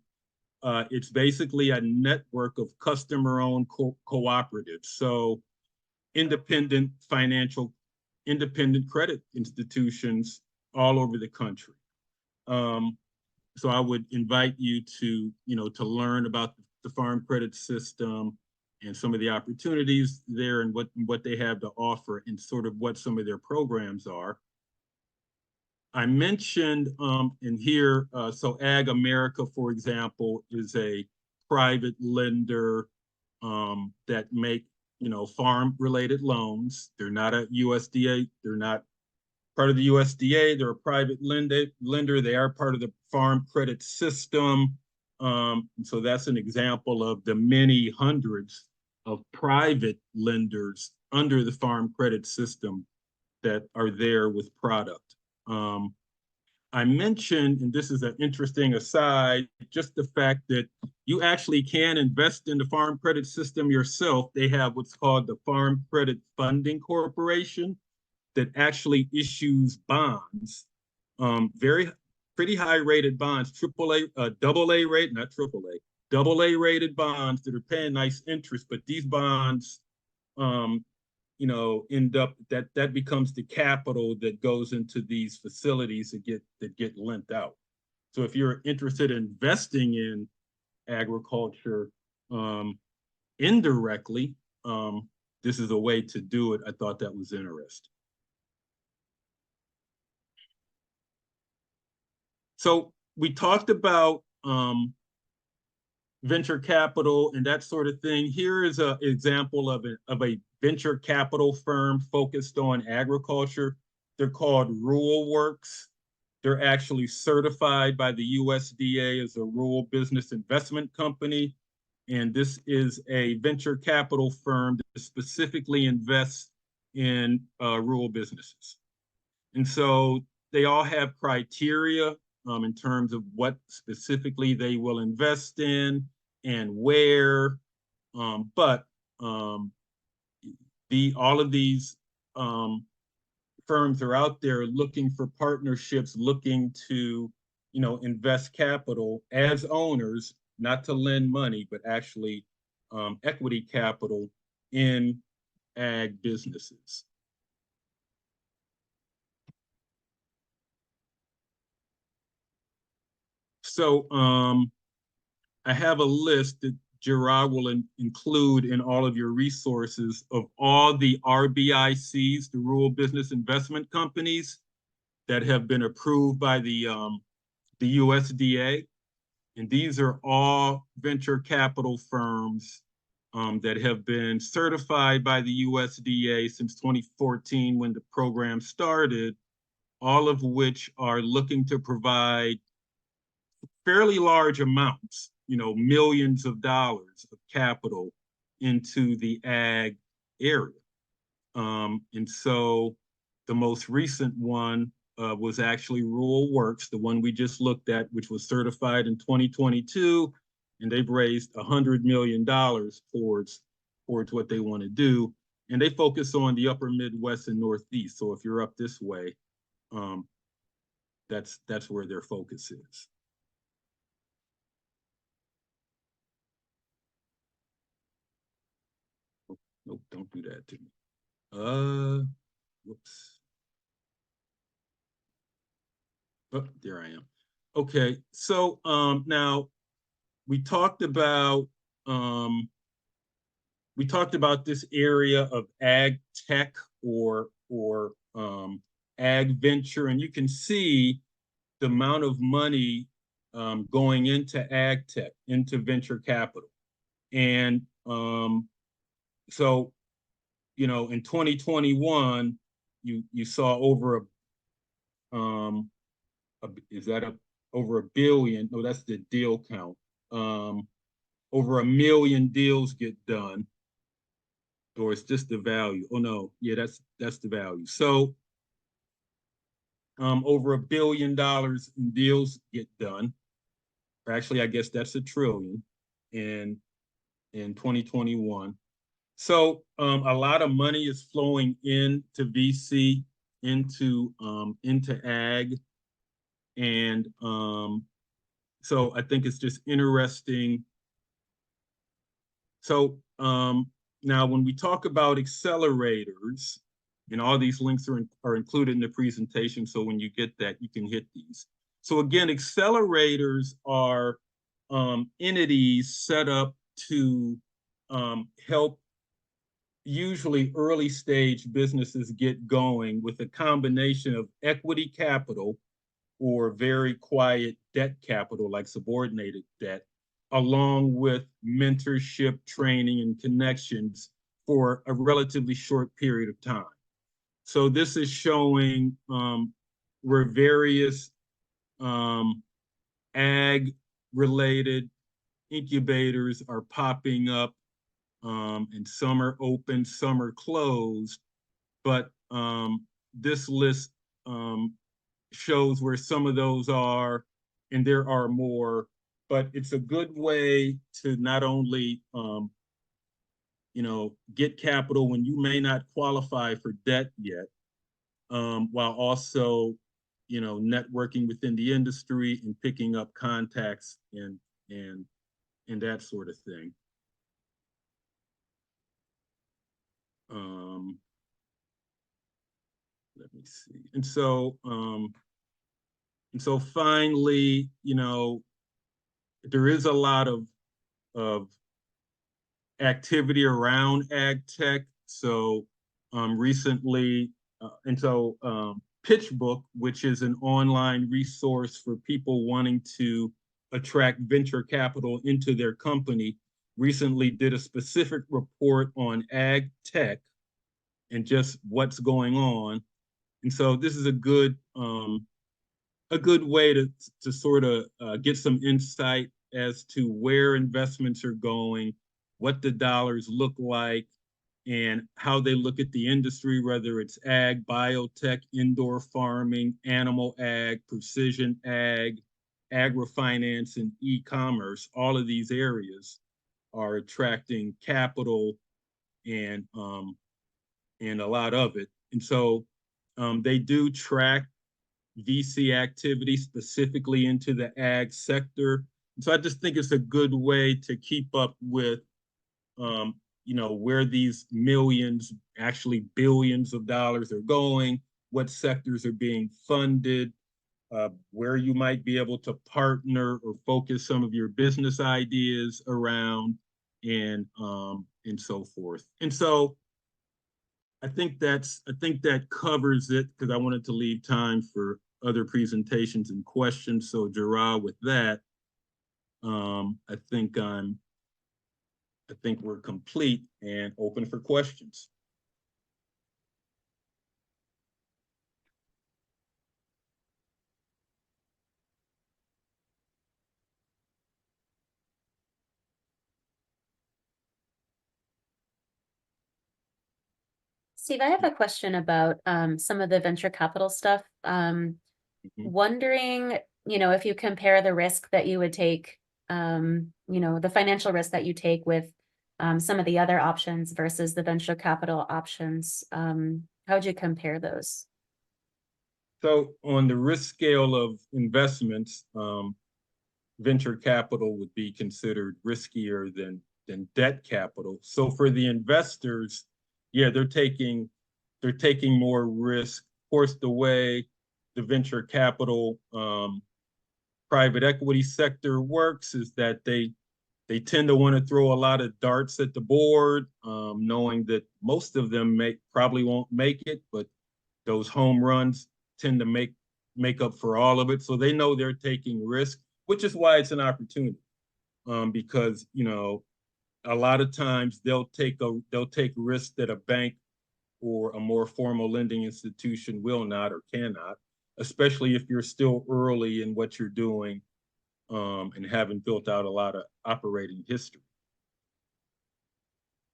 It's basically a network of customer-owned cooperatives. So independent credit institutions all over the country. So I would invite you to learn about the farm credit system and some of the opportunities there and what they have to offer and sort of what some of their programs are. I mentioned in here, so Ag America, for example, is a private lender that make, farm-related loans. They're not a USDA. They're not part of the USDA. They're a private lender. They are part of the farm credit system. So that's an example of the many hundreds of private lenders under the farm credit system that are there with product. I mentioned, and this is an interesting aside, just the fact that you actually can invest in the farm credit system yourself. They have what's called the Farm Credit Funding Corporation that actually issues bonds, pretty high rated bonds, double A rate, not triple A, double A rated bonds that are paying nice interest, but these bonds, end up that becomes the capital that goes into these facilities that get lent out. So if you're interested in investing in agriculture indirectly, this is a way to do it. I thought that was interesting. So we talked about venture capital and that sort of thing. Here is an example of a venture capital firm focused on agriculture. They're called Rural Works. They're actually certified by the USDA as a rural business investment company. And this is a venture capital firm that specifically invests in rural businesses. And so they all have criteria in terms of what specifically they will invest in and where. But all of these firms are out there looking for partnerships, looking to, invest capital as owners, not to lend money, but actually equity capital in ag businesses. So I have a list that Gerard will include in all of your resources of all the RBICs, the Rural Business Investment Companies, that have been approved by the USDA. And these are all venture capital firms that have been certified by the USDA since 2014 when the program started, all of which are looking to provide fairly large amounts, millions of dollars of capital into the ag area. And so the most recent one was actually Rural Works, the one we just looked at, which was certified in 2022, and they've raised $100 million towards what they want to do. And they focus on the upper Midwest and Northeast. So if you're up this way, that's where their focus is. Nope, don't do that to me. Whoops. Oh, there I am. Okay, so now we talked about this area of ag tech or ag venture, and you can see the amount of money going into ag tech, into venture capital. And so, in 2021, you saw over over $1 billion? No, that's the deal count. Over 1 million deals get done, or it's just the value. Oh no, yeah, that's the value. So over $1 billion in deals get done. Or actually, I guess that's $1 trillion in 2021. So a lot of money is flowing into VC, into ag. And so I think it's just interesting. So now when we talk about accelerators, and all these links are included in the presentation, so when you get that, you can hit these. So again, accelerators are entities set up to help usually early stage businesses get going with a combination of equity capital or very quiet debt capital like subordinated debt, along with mentorship, training, and connections for a relatively short period of time. So this is showing where various ag-related incubators are popping up, and some are open, some are closed. But this list shows where some of those are, and there are more. But it's a good way to not only get capital when you may not qualify for debt yet, while also networking within the industry and picking up contacts and that sort of thing. Let me see. And so finally, there is a lot of activity around ag tech. So recently, PitchBook, which is an online resource for people wanting to attract venture capital into their company, recently did a specific report on ag tech and just what's going on. And so this is a good way to sort of get some insight as to where investments are going, what the dollars look like, and how they look at the industry, whether it's ag, biotech, indoor farming, animal ag, precision ag, agri-finance, and e-commerce. All of these areas are attracting capital and a lot of it. And so they do track VC activity specifically into the ag sector. So I just think it's a good way to keep up with where these millions, actually billions of dollars are going, what sectors are being funded, where you might be able to partner or focus some of your business ideas around, and so forth. And so I think that covers it, because I wanted to leave time for other presentations and questions. So Gerard, with that, I think we're complete and open for questions. Steve, I have a question about some of the venture capital stuff. Wondering, if you compare the risk that you would take, the financial risk that you take with some of the other options versus the venture capital options, how would you compare those? So on the risk scale of investments, venture capital would be considered riskier than debt capital. So for the investors, yeah, they're taking more risk. Of course, the way the venture capital private equity sector works is that they tend to want to throw a lot of darts at the board, knowing that most of them probably won't make it, but those home runs tend to make up for all of it. So they know they're taking risk, which is why it's an opportunity, because a lot of times they'll take risks that a bank or a more formal lending institution will not or cannot, especially if you're still early in what you're doing, and haven't built out a lot of operating history.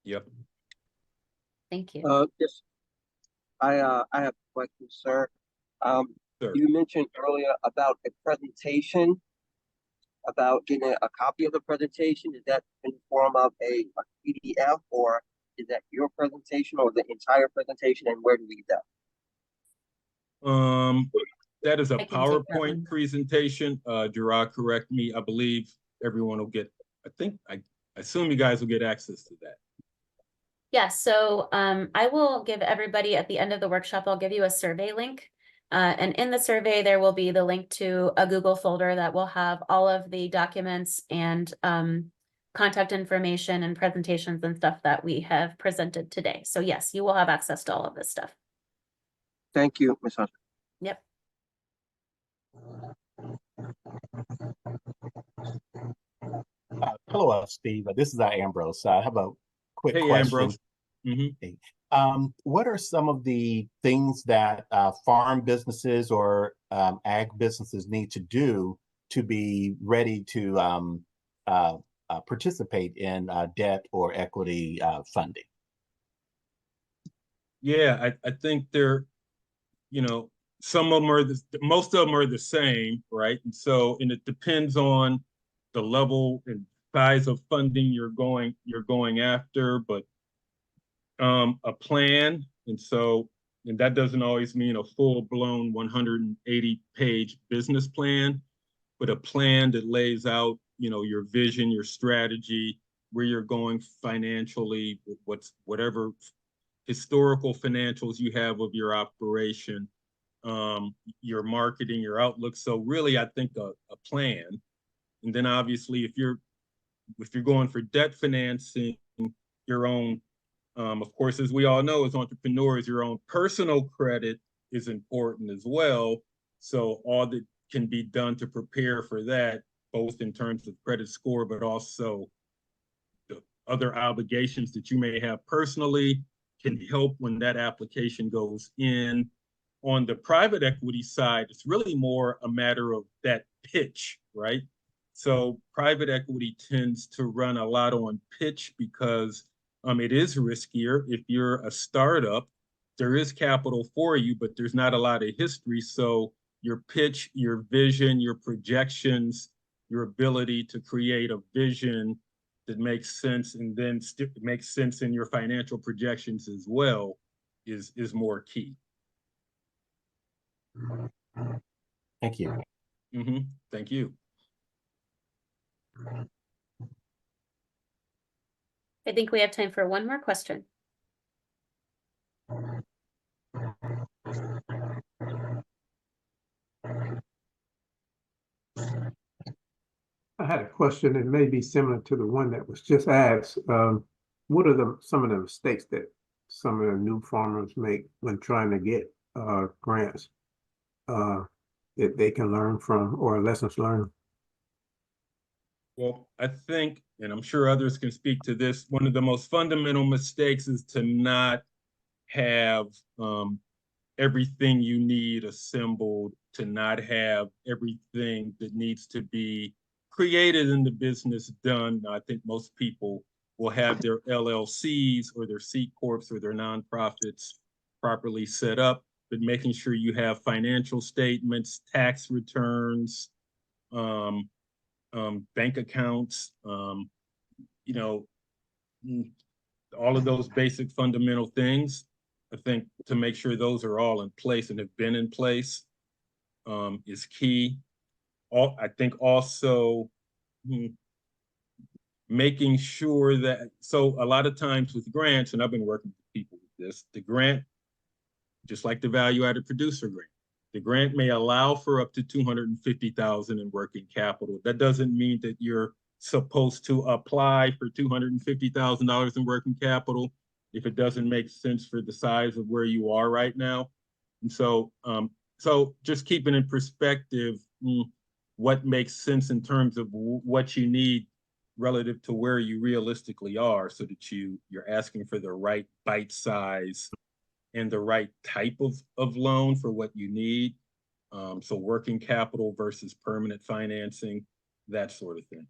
Yep. Thank you. Yes, I have a question, sir. Sure. You mentioned earlier about a presentation, about getting a copy of the presentation. Is that in the form of a PDF, or is that your presentation, or the entire presentation, and where do we get that? That is a I can take that one. PowerPoint presentation. Gerard, correct me. I believe everyone will get, I assume you guys will get access to that. Yeah, so I will give everybody at the end of the workshop, I'll give you a survey link. And in the survey, there will be the link to a Google folder that will have all of the documents and contact information and presentations and stuff that we have presented today. So yes, you will have access to all of this stuff. Thank you, Ms. Hunter. Yep. Hello, Steve. This is Ambrose. I have a quick Hey, question. Ambrose. Hey, what are some of the things that farm businesses or ag businesses need to do to be ready to participate in debt or equity funding? Yeah, I think they're, you know, some of them are most of them are the same, right? And so, and it depends on the level and size of funding you're going after, but a plan, and that doesn't always mean a full-blown 180-page business plan, but a plan that lays out, you know, your vision, your strategy, where you're going financially, whatever historical financials you have of your operation, your marketing, your outlook. So really, I think a plan. And then obviously, if you're going for debt financing, your own, of course, as we all know, as entrepreneurs, your own personal credit is important as well. So all that can be done to prepare for that, both in terms of credit score, but also the other obligations that you may have personally, can help when that application goes in. On the private equity side, it's really more a matter of that pitch, right? So private equity tends to run a lot on pitch because it is riskier. If you're a startup, there is capital for you, but there's not a lot of history. So your pitch, your vision, your projections, your ability to create a vision that makes sense and then makes sense in your financial projections as well is more key. Thank you. Thank you. I think we have time for one more question. I had a question that may be similar to the one that was just asked. What are some of the mistakes that some of the new farmers make when trying to get grants that they can learn from, or lessons learned? Well, I think, and I'm sure others can speak to this, one of the most fundamental mistakes is to not have everything you need assembled, to not have everything that needs to be created in the business done. I think most people will have their LLCs or their C Corps or their nonprofits properly set up, but making sure you have financial statements, tax returns, bank accounts, you know, all of those basic fundamental things. I think to make sure those are all in place and have been in place is key. I think also making sure that, so a lot of times with grants, and I've been working with people with this, the grant, just like the value-added producer grant, the grant may allow for up to $250,000 in working capital. That doesn't mean that you're supposed to apply for $250,000 in working capital if it doesn't make sense for the size of where you are right now. And so, so just keeping in perspective what makes sense in terms of what you need relative to where you realistically are, so that you're asking for the right bite size and the right type of loan for what you need. So working capital versus permanent financing, that sort of thing.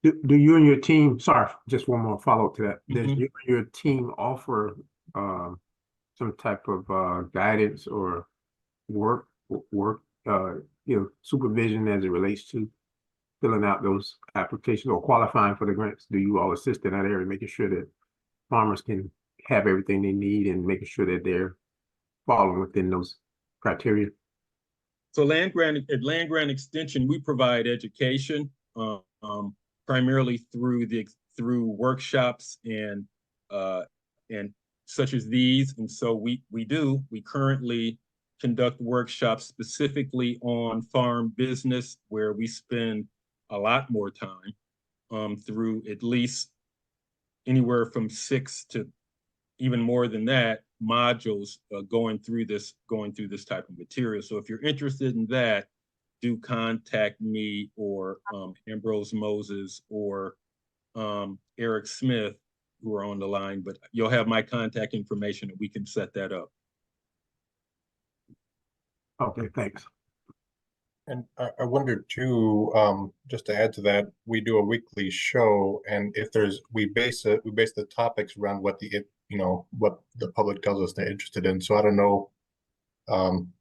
Do you and your team, sorry, just one more follow-up to that. Does your team offer some type of guidance or work, supervision as it relates to filling out those applications or qualifying for the grants? Do you all assist in that area, making sure that farmers can have everything they need and making sure that they're falling within those criteria? So at Land Grant Extension, we provide education primarily through workshops and such as these. And so we currently conduct workshops specifically on farm business, where we spend a lot more time. through at least anywhere from 6 to even more than that modules going through this type of material. So if you're interested in that, do contact me or Ambrose Moses or Eric Smith, who are on the line, but you'll have my contact information and we can set that up. Okay, thanks. And I wondered too, just to add to that, we do a weekly show, and if we base the topics around what what the public tells us they're interested in. So I don't know,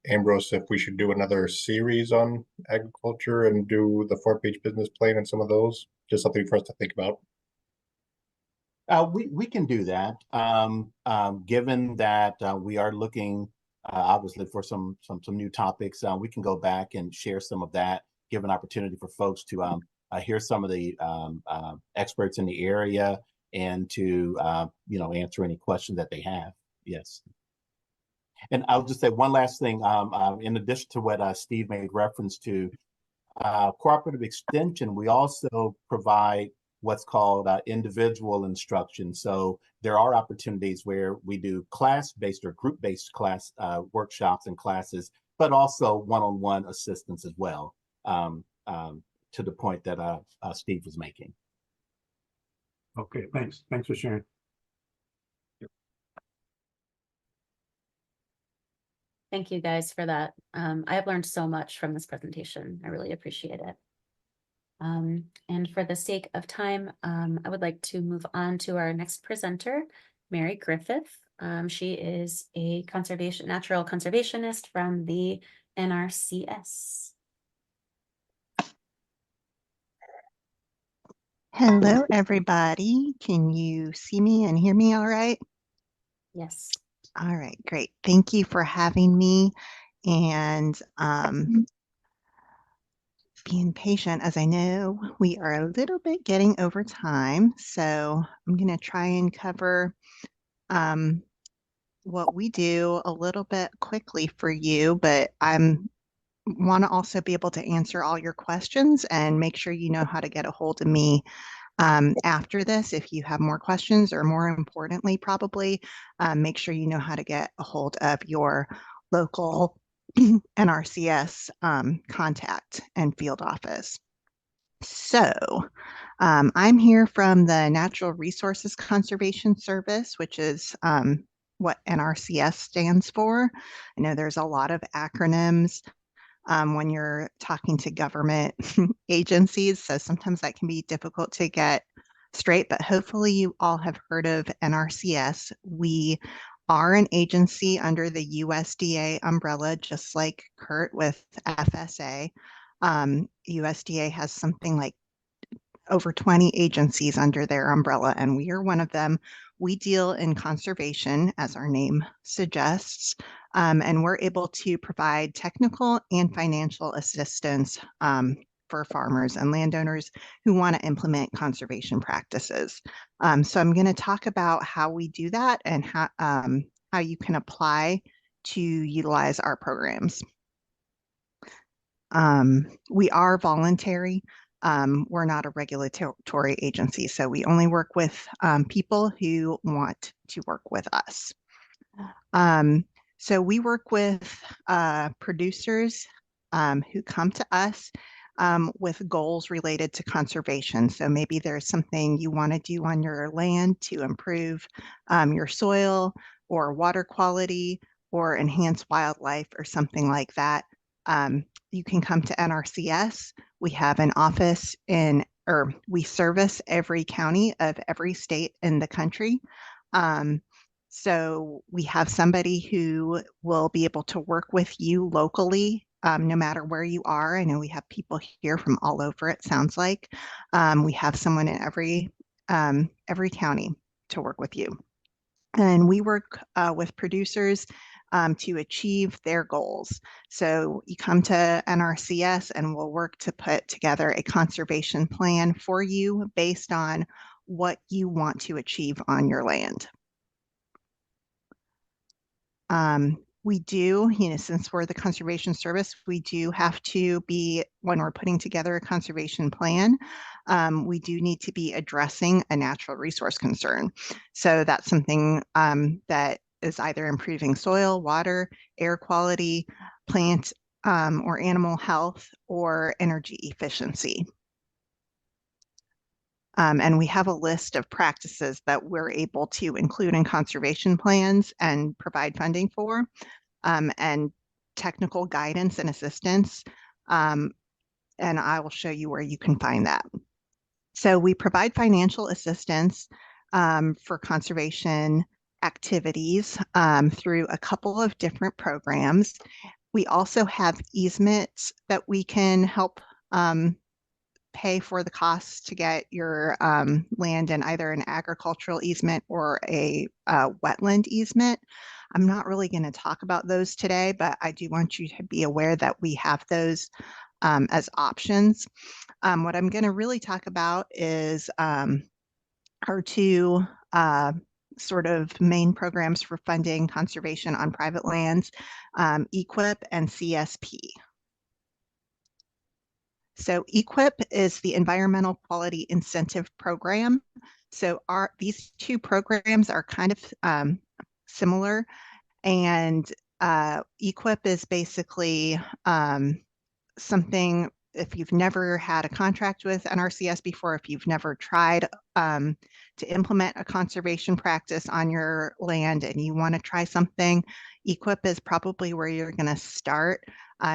Ambrose, if we should do another series on agriculture and do the 4-page business plan and some of those, just something for us to think about. We can do that. Given that we are looking obviously for some new topics, we can go back and share some of that, give an opportunity for folks to hear some of the experts in the area and to answer any questions that they have. Yes. And I'll just say one last thing. In addition to what Steve made reference to, cooperative extension, we also provide what's called individual instruction. So there are opportunities where we do class-based or group-based class workshops and classes, but also one-on-one assistance as well, to the point that Steve was making. Okay, thanks. Thanks for sharing. Thank you guys for that. I have learned so much from this presentation. I really appreciate it. And for the sake of time, I would like to move on to our next presenter, Mary Griffith. She is a natural conservationist from the NRCS. Hello, everybody. Can you see me and hear me all right? Yes. All right, great. Thank you for having me and being patient, as I know we are a little bit getting over time. So I'm going to try and cover what we do a little bit quickly for you, but want to also be able to answer all your questions and make sure you know how to get a hold of me after this if you have more questions, or more importantly, probably make sure you know how to get a hold of your local NRCS contact and field office. So I'm here from the Natural Resources Conservation Service, which is what NRCS stands for. I know there's a lot of acronyms when you're talking to government agencies, so sometimes that can be difficult to get straight, but hopefully you all have heard of NRCS. We are an agency under the USDA umbrella, just like Kurt with FSA. USDA has something like over 20 agencies under their umbrella, and we are one of them. We deal in conservation, as our name suggests, and we're able to provide technical and financial assistance for farmers and landowners who want to implement conservation practices. So I'm going to talk about how we do that and how you can apply to utilize our programs. We are voluntary. We're not a regulatory agency, so we only work with people who want to work with us. So we work with producers who come to us with goals related to conservation. So maybe there's something you want to do on your land to improve your soil or water quality or enhance wildlife or something like that. You can come to NRCS. We have an office we service every county of every state in the country. So we have somebody who will be able to work with you locally, no matter where you are. I know we have people here from all over, it sounds like. We have someone in every county to work with you. And we work with producers to achieve their goals. So you come to NRCS and we'll work to put together a conservation plan for you based on what you want to achieve on your land. We do, since we're the Conservation Service, we do have to be, when we're putting together a conservation plan, we do need to be addressing a natural resource concern. So that's something that is either improving soil, water, air quality, plant or animal health, or energy efficiency. And we have a list of practices that we're able to include in conservation plans and provide funding for, and technical guidance and assistance. And I will show you where you can find that. So we provide financial assistance for conservation activities through a couple of different programs. We also have easements that we can help pay for the costs to get your land in either an agricultural easement or a wetland easement. I'm not really going to talk about those today, but I do want you to be aware that we have those as options. What I'm going to really talk about is our two sort of main programs for funding conservation on private lands, EQIP and CSP. So EQIP is the Environmental Quality Incentive Program. So these two programs are kind of similar, and EQIP is basically something, if you've never had a contract with NRCS before, if you've never tried to implement a conservation practice on your land and you want to try something, EQIP is probably where you're going to start.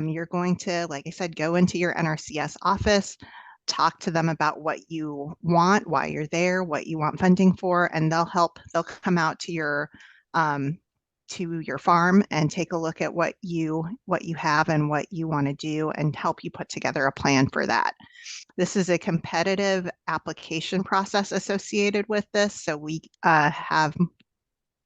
You're going to, like I said, go into your NRCS office, talk to them about what you want, why you're there, what you want funding for, and they'll come out to your farm and take a look at what you have and what you want to do and help you put together a plan for that. This is a competitive application process associated with this. So we have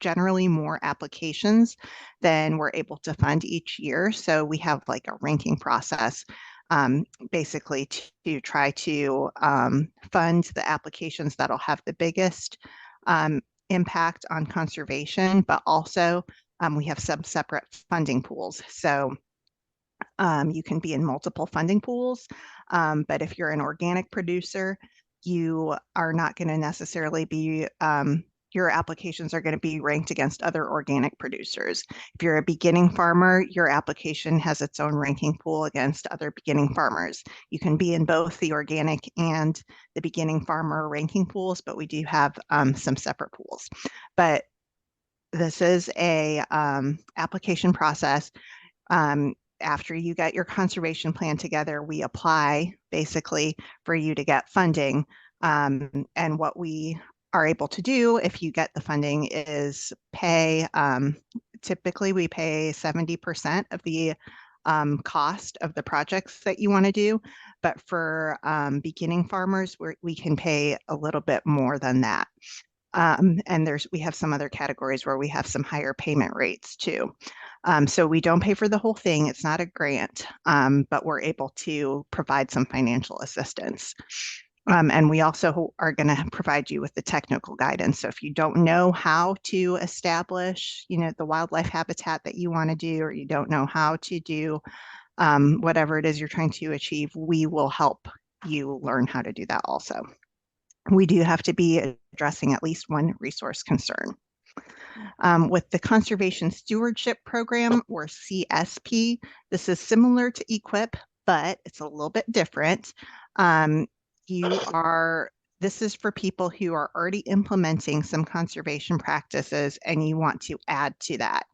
generally more applications than we're able to fund each year. So we have like a ranking process basically to try to fund the applications that'll have the biggest impact on conservation, but also we have some separate funding pools. So you can be in multiple funding pools, but if you're an organic producer, you are not going to necessarily be, your applications are going to be ranked against other organic producers. If you're a beginning farmer, your application has its own ranking pool against other beginning farmers. You can be in both the organic and the beginning farmer ranking pools, but we do have some separate pools. But this is a application process. After you get your conservation plan together, we apply basically for you to get funding. And what we are able to do if you get the funding is pay, typically we pay 70% of the cost of the projects that you want to do. But for beginning farmers, we can pay a little bit more than that. And we have some other categories where we have some higher payment rates too. So we don't pay for the whole thing. It's not a grant, but we're able to provide some financial assistance. And we also are going to provide you with the technical guidance. So if you don't know how to establish, the wildlife habitat that you want to do, or you don't know how to do whatever it is you're trying to achieve, we will help you learn how to do that also. We do have to be addressing at least one resource concern. With the Conservation Stewardship Program, or CSP, this is similar to EQIP, but it's a little bit different. This is for people who are already implementing some conservation practices and you want to add to that.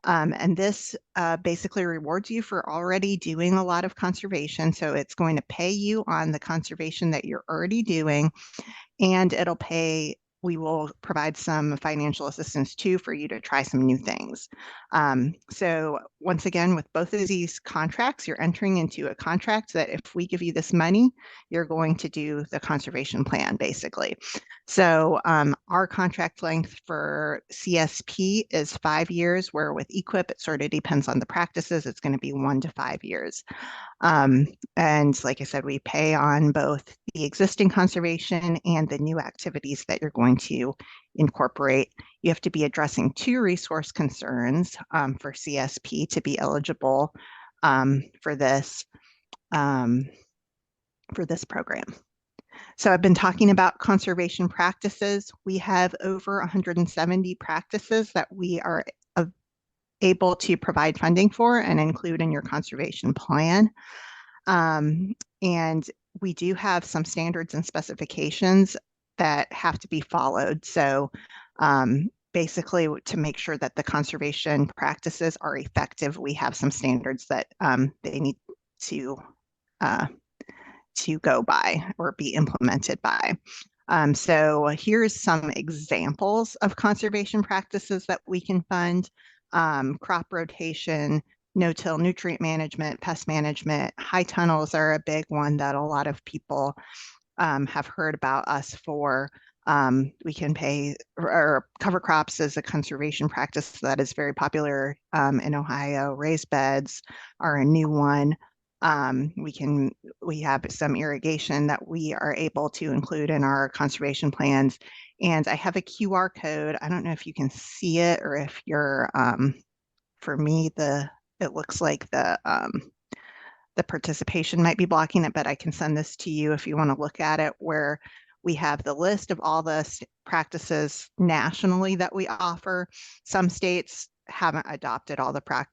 And this basically rewards you for already doing a lot of conservation. So it's going to pay you on the conservation that you're already doing, and we will provide some financial assistance too for you to try some new things. So once again, with both of these contracts, you're entering into a contract that if we give you this money, you're going to do the conservation plan, basically. So our contract length for CSP is 5 years, where with EQIP, it sort of depends on the practices. It's going to be 1 to 5 years. And like I said, we pay on both the existing conservation and the new activities that you're going to incorporate. You have to be addressing 2 resource concerns for CSP to be eligible for this program. So I've been talking about conservation practices. We have over 170 practices that we are able to provide funding for and include in your conservation plan. And we do have some standards and specifications that have to be followed. So basically, to make sure that the conservation practices are effective, we have some standards that they need to go by or be implemented by. So here's some examples of conservation practices that we can fund. Crop rotation, no-till nutrient management, pest management. High tunnels are a big one that a lot of people have heard about us for. We can pay, or cover crops is a conservation practice that is very popular in Ohio. Raised beds are a new one. We have some irrigation that we are able to include in our conservation plans. And I have a QR code. I don't know if you can see it or if you're, for me, it looks like the participation might be blocking it, but I can send this to you if you want to look at it, where we have the list of all the practices nationally that we offer. Some states haven't adopted all the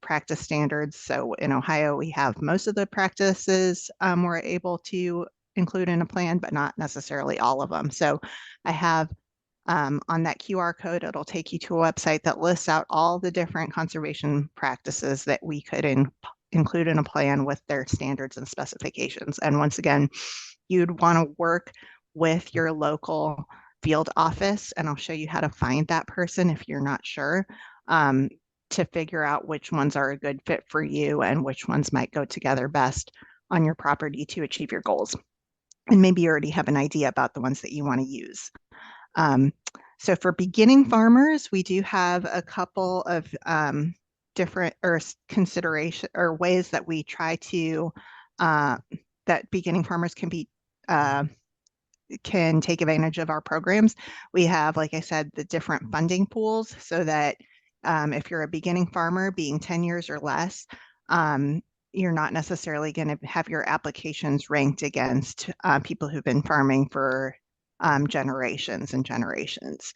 practice standards. So in Ohio, we have most of the practices we're able to include in a plan, but not necessarily all of them. So I have on that QR code, it'll take you to a website that lists out all the different conservation practices that we could include in a plan with their standards and specifications. And once again, you'd want to work with your local field office, and I'll show you how to find that person if you're not sure, to figure out which ones are a good fit for you and which ones might go together best on your property to achieve your goals. And maybe you already have an idea about the ones that you want to use. So for beginning farmers, we do have a couple of different consideration or ways that we try to that beginning farmers can take advantage of our programs. We have, like I said, the different funding pools, so that if you're a beginning farmer being 10 years or less, you're not necessarily going to have your applications ranked against people who've been farming for generations and generations.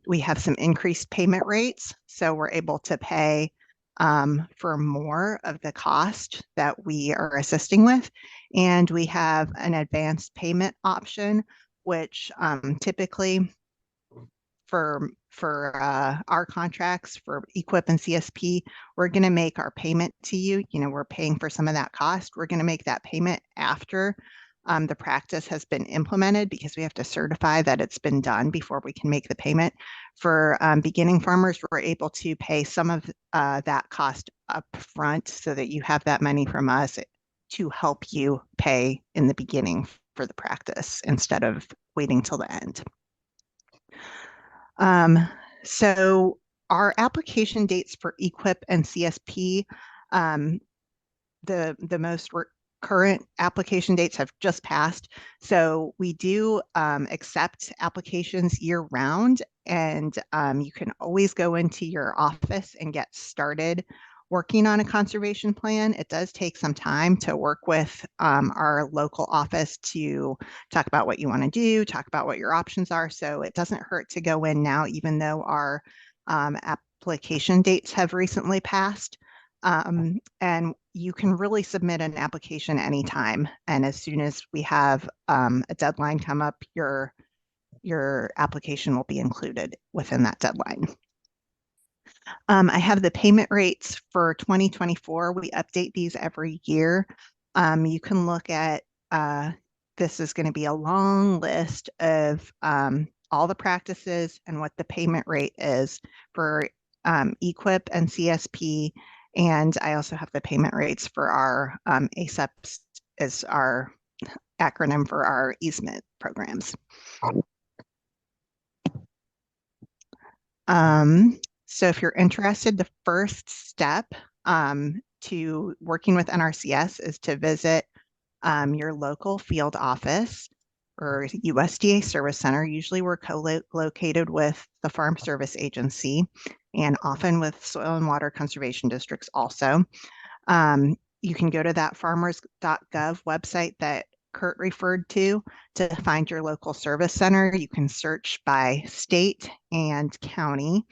We have some increased payment rates, so we're able to pay for more of the cost that we are assisting with. And we have an advanced payment option, which typically for our contracts for EQIP and CSP, we're going to make our payment to you. We're paying for some of that cost. We're going to make that payment after the practice has been implemented, because we have to certify that it's been done before we can make the payment. For beginning farmers, we're able to pay some of that cost up front so that you have that money from us to help you pay in the beginning for the practice instead of waiting till the end. So our application dates for EQIP and CSP, the most current application dates have just passed. So we do accept applications year round, and you can always go into your office and get started working on a conservation plan. It does take some time to work with our local office to talk about what you want to do, talk about what your options are. So it doesn't hurt to go in now, even though our application dates have recently passed. And you can really submit an application anytime. And as soon as we have a deadline come up, your application will be included within that deadline. I have the payment rates for 2024. We update these every year. You can look at, this is going to be a long list of all the practices and what the payment rate is for EQIP and CSP. And I also have the payment rates for our ASEPs, is our acronym for our easement programs. So if you're interested, the first step to working with NRCS is to visit your local field office or USDA service center. Usually we're co-located with the Farm Service Agency and often with soil and water conservation districts also. You can go to that farmers.gov website that Kurt referred to find your local service center. You can search by state and county,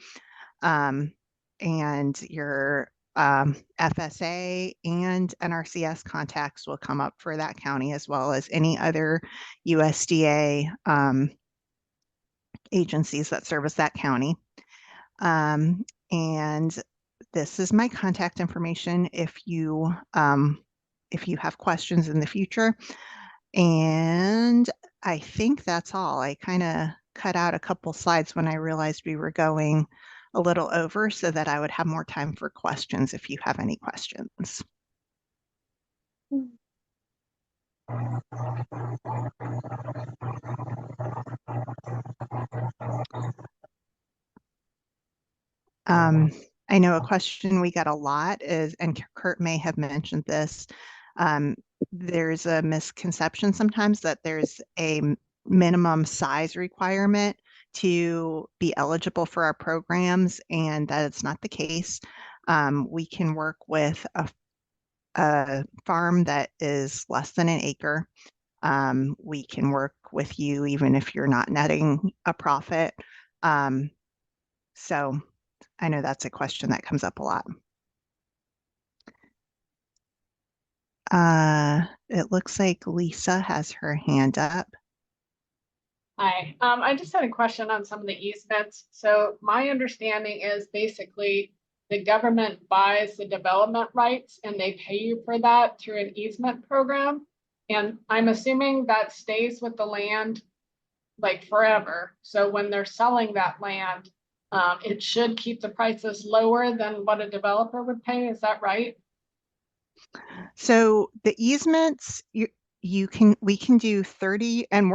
and your FSA and NRCS contacts will come up for that county, as well as any other USDA agencies that service that county. And this is my contact information if you have questions in the future. And I think that's all. I kind of cut out a couple slides when I realized we were going a little over so that I would have more time for questions if you have any questions. I know a question we get a lot is, and Kurt may have mentioned this, there's a misconception sometimes that there's a minimum size requirement to be eligible for our programs, and that it's not the case. We can work with a farm that is less than an acre. We can work with you even if you're not netting a profit. So I know that's a question that comes up a lot. It looks like Lisa has her hand up. Hi, I just had a question on some of the easements. So my understanding is basically the government buys the development rights and they pay you for that through an easement program. And I'm assuming that stays with the land like forever. So when they're selling that land, it should keep the prices lower than what a developer would pay. Is that right? So the easements, we can do 30, and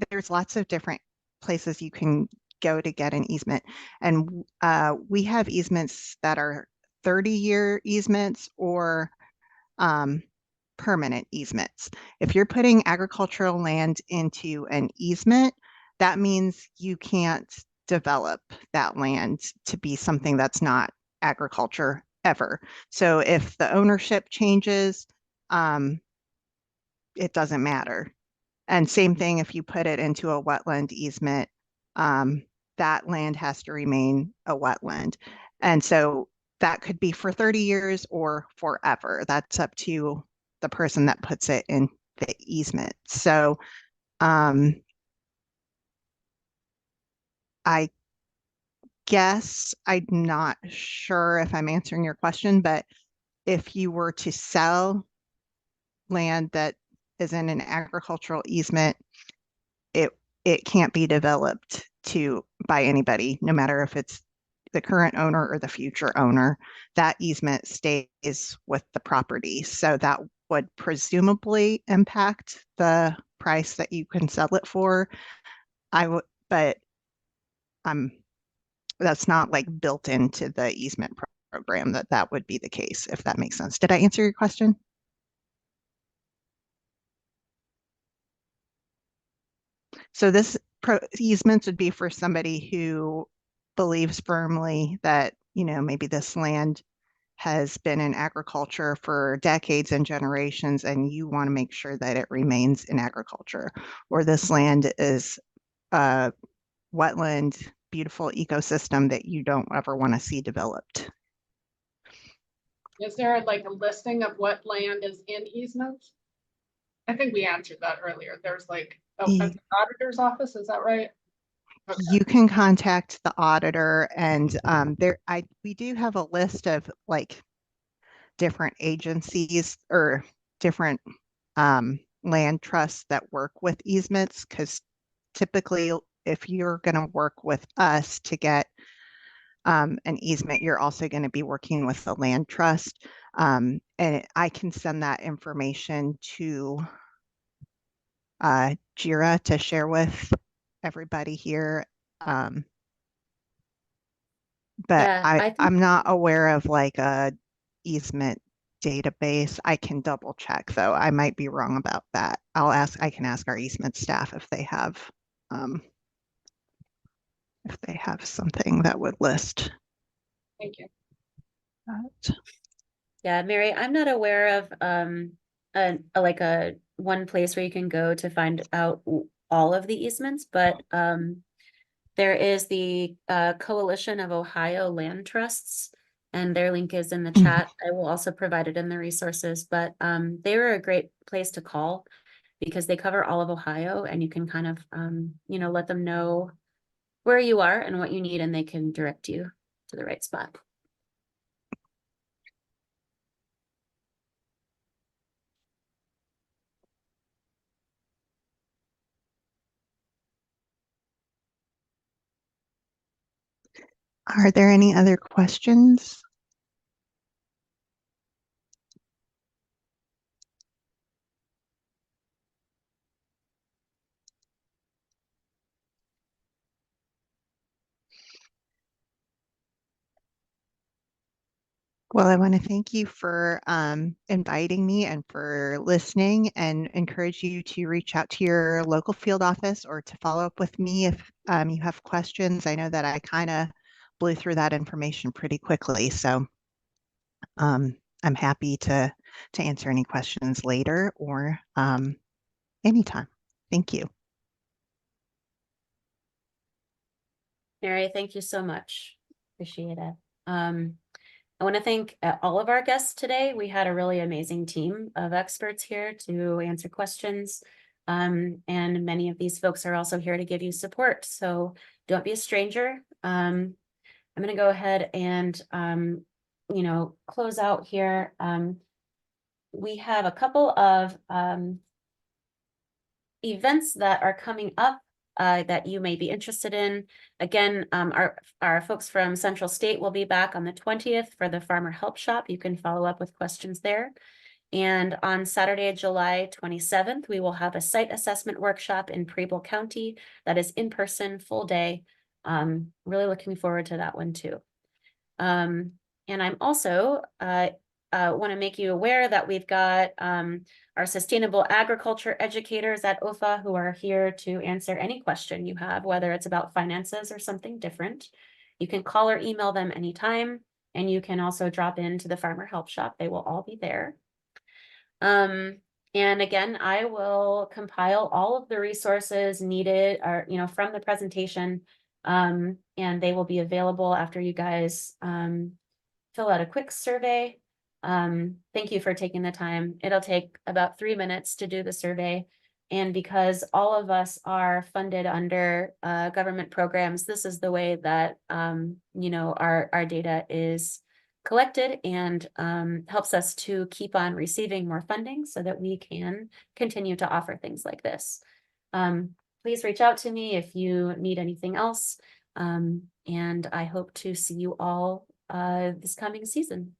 there's lots of different places you can go to get an easement. And we have easements that are 30-year easements or permanent easements. If you're putting agricultural land into an easement, that means you can't develop that land to be something that's not agriculture ever. So if the ownership changes, it doesn't matter. And same thing if you put it into a wetland easement, that land has to remain a wetland. And so that could be for 30 years or forever. That's up to the person that puts it in the easement. So I guess I'm not sure if I'm answering your question, but if you were to sell land that is in an agricultural easement, it can't be developed by anybody, no matter if it's the current owner or the future owner. That easement stays with the property. So that would presumably impact the price that you can sell it for. But that's not like built into the easement program that would be the case, if that makes sense. Did I answer your question? So this easements would be for somebody who believes firmly that, maybe this land has been in agriculture for decades and generations, and you want to make sure that it remains in agriculture, or this land is a wetland, beautiful ecosystem that you don't ever want to see developed. Is there like a listing of what land is in easements? I think we answered that earlier. There's like an auditor's office, is that right? Okay. You can contact the auditor, and we do have a list of like different agencies or different land trusts that work with easements, because typically if you're going to work with us to get an easement, you're also going to be working with the land trust, and I can send that information to JIRA to share with everybody here. But Yeah, I'm not aware of like a easement database. I can double check though. I might be wrong about that. I can ask our easement staff if they have something that would list Thank you. that. Yeah, Mary, I'm not aware of like a one place where you can go to find out all of the easements, but there is the Coalition of Ohio Land Trusts, and their link is in the chat. I will also provide it in the resources, but they were a great place to call because they cover all of Ohio, and you can kind of you know, let them know where you are and what you need, and they can direct you to the right spot. Are there any other questions? Well, I want to thank you for inviting me and for listening, and encourage you to reach out to your local field office or to follow up with me if you have questions. I know that I kind of blew through that information pretty quickly, so I'm happy to answer any questions later or anytime. Thank you. Mary, thank you so much. Appreciate it. I want to thank all of our guests today. We had a really amazing team of experts here to answer questions. And many of these folks are also here to give you support. So don't be a stranger. I'm going to go ahead and, you know, close out here. We have a couple of events that are coming up that you may be interested in. Again, our folks from Central State will be back on the 20th for the Farmer Help Shop. You can follow up with questions there. And on Saturday, July 27th, we will have a site assessment workshop in Preble County that is in person, full day. Really looking forward to that one too. And I'm also want to make you aware that we've got our sustainable agriculture educators at OFA who are here to answer any question you have, whether it's about finances or something different. You can call or email them anytime, and you can also drop into the Farmer Help Shop. They will all be there. And again, I will compile all of the resources needed or, you know, from the presentation, and they will be available after you guys fill out a quick survey. Thank you for taking the time. It'll take about 3 minutes to do the survey. And because all of us are funded under government programs, this is the way that, you know, our data is collected and helps us to keep on receiving more funding so that we can continue to offer things like this. Please reach out to me if you need anything else. And I hope to see you all this coming season.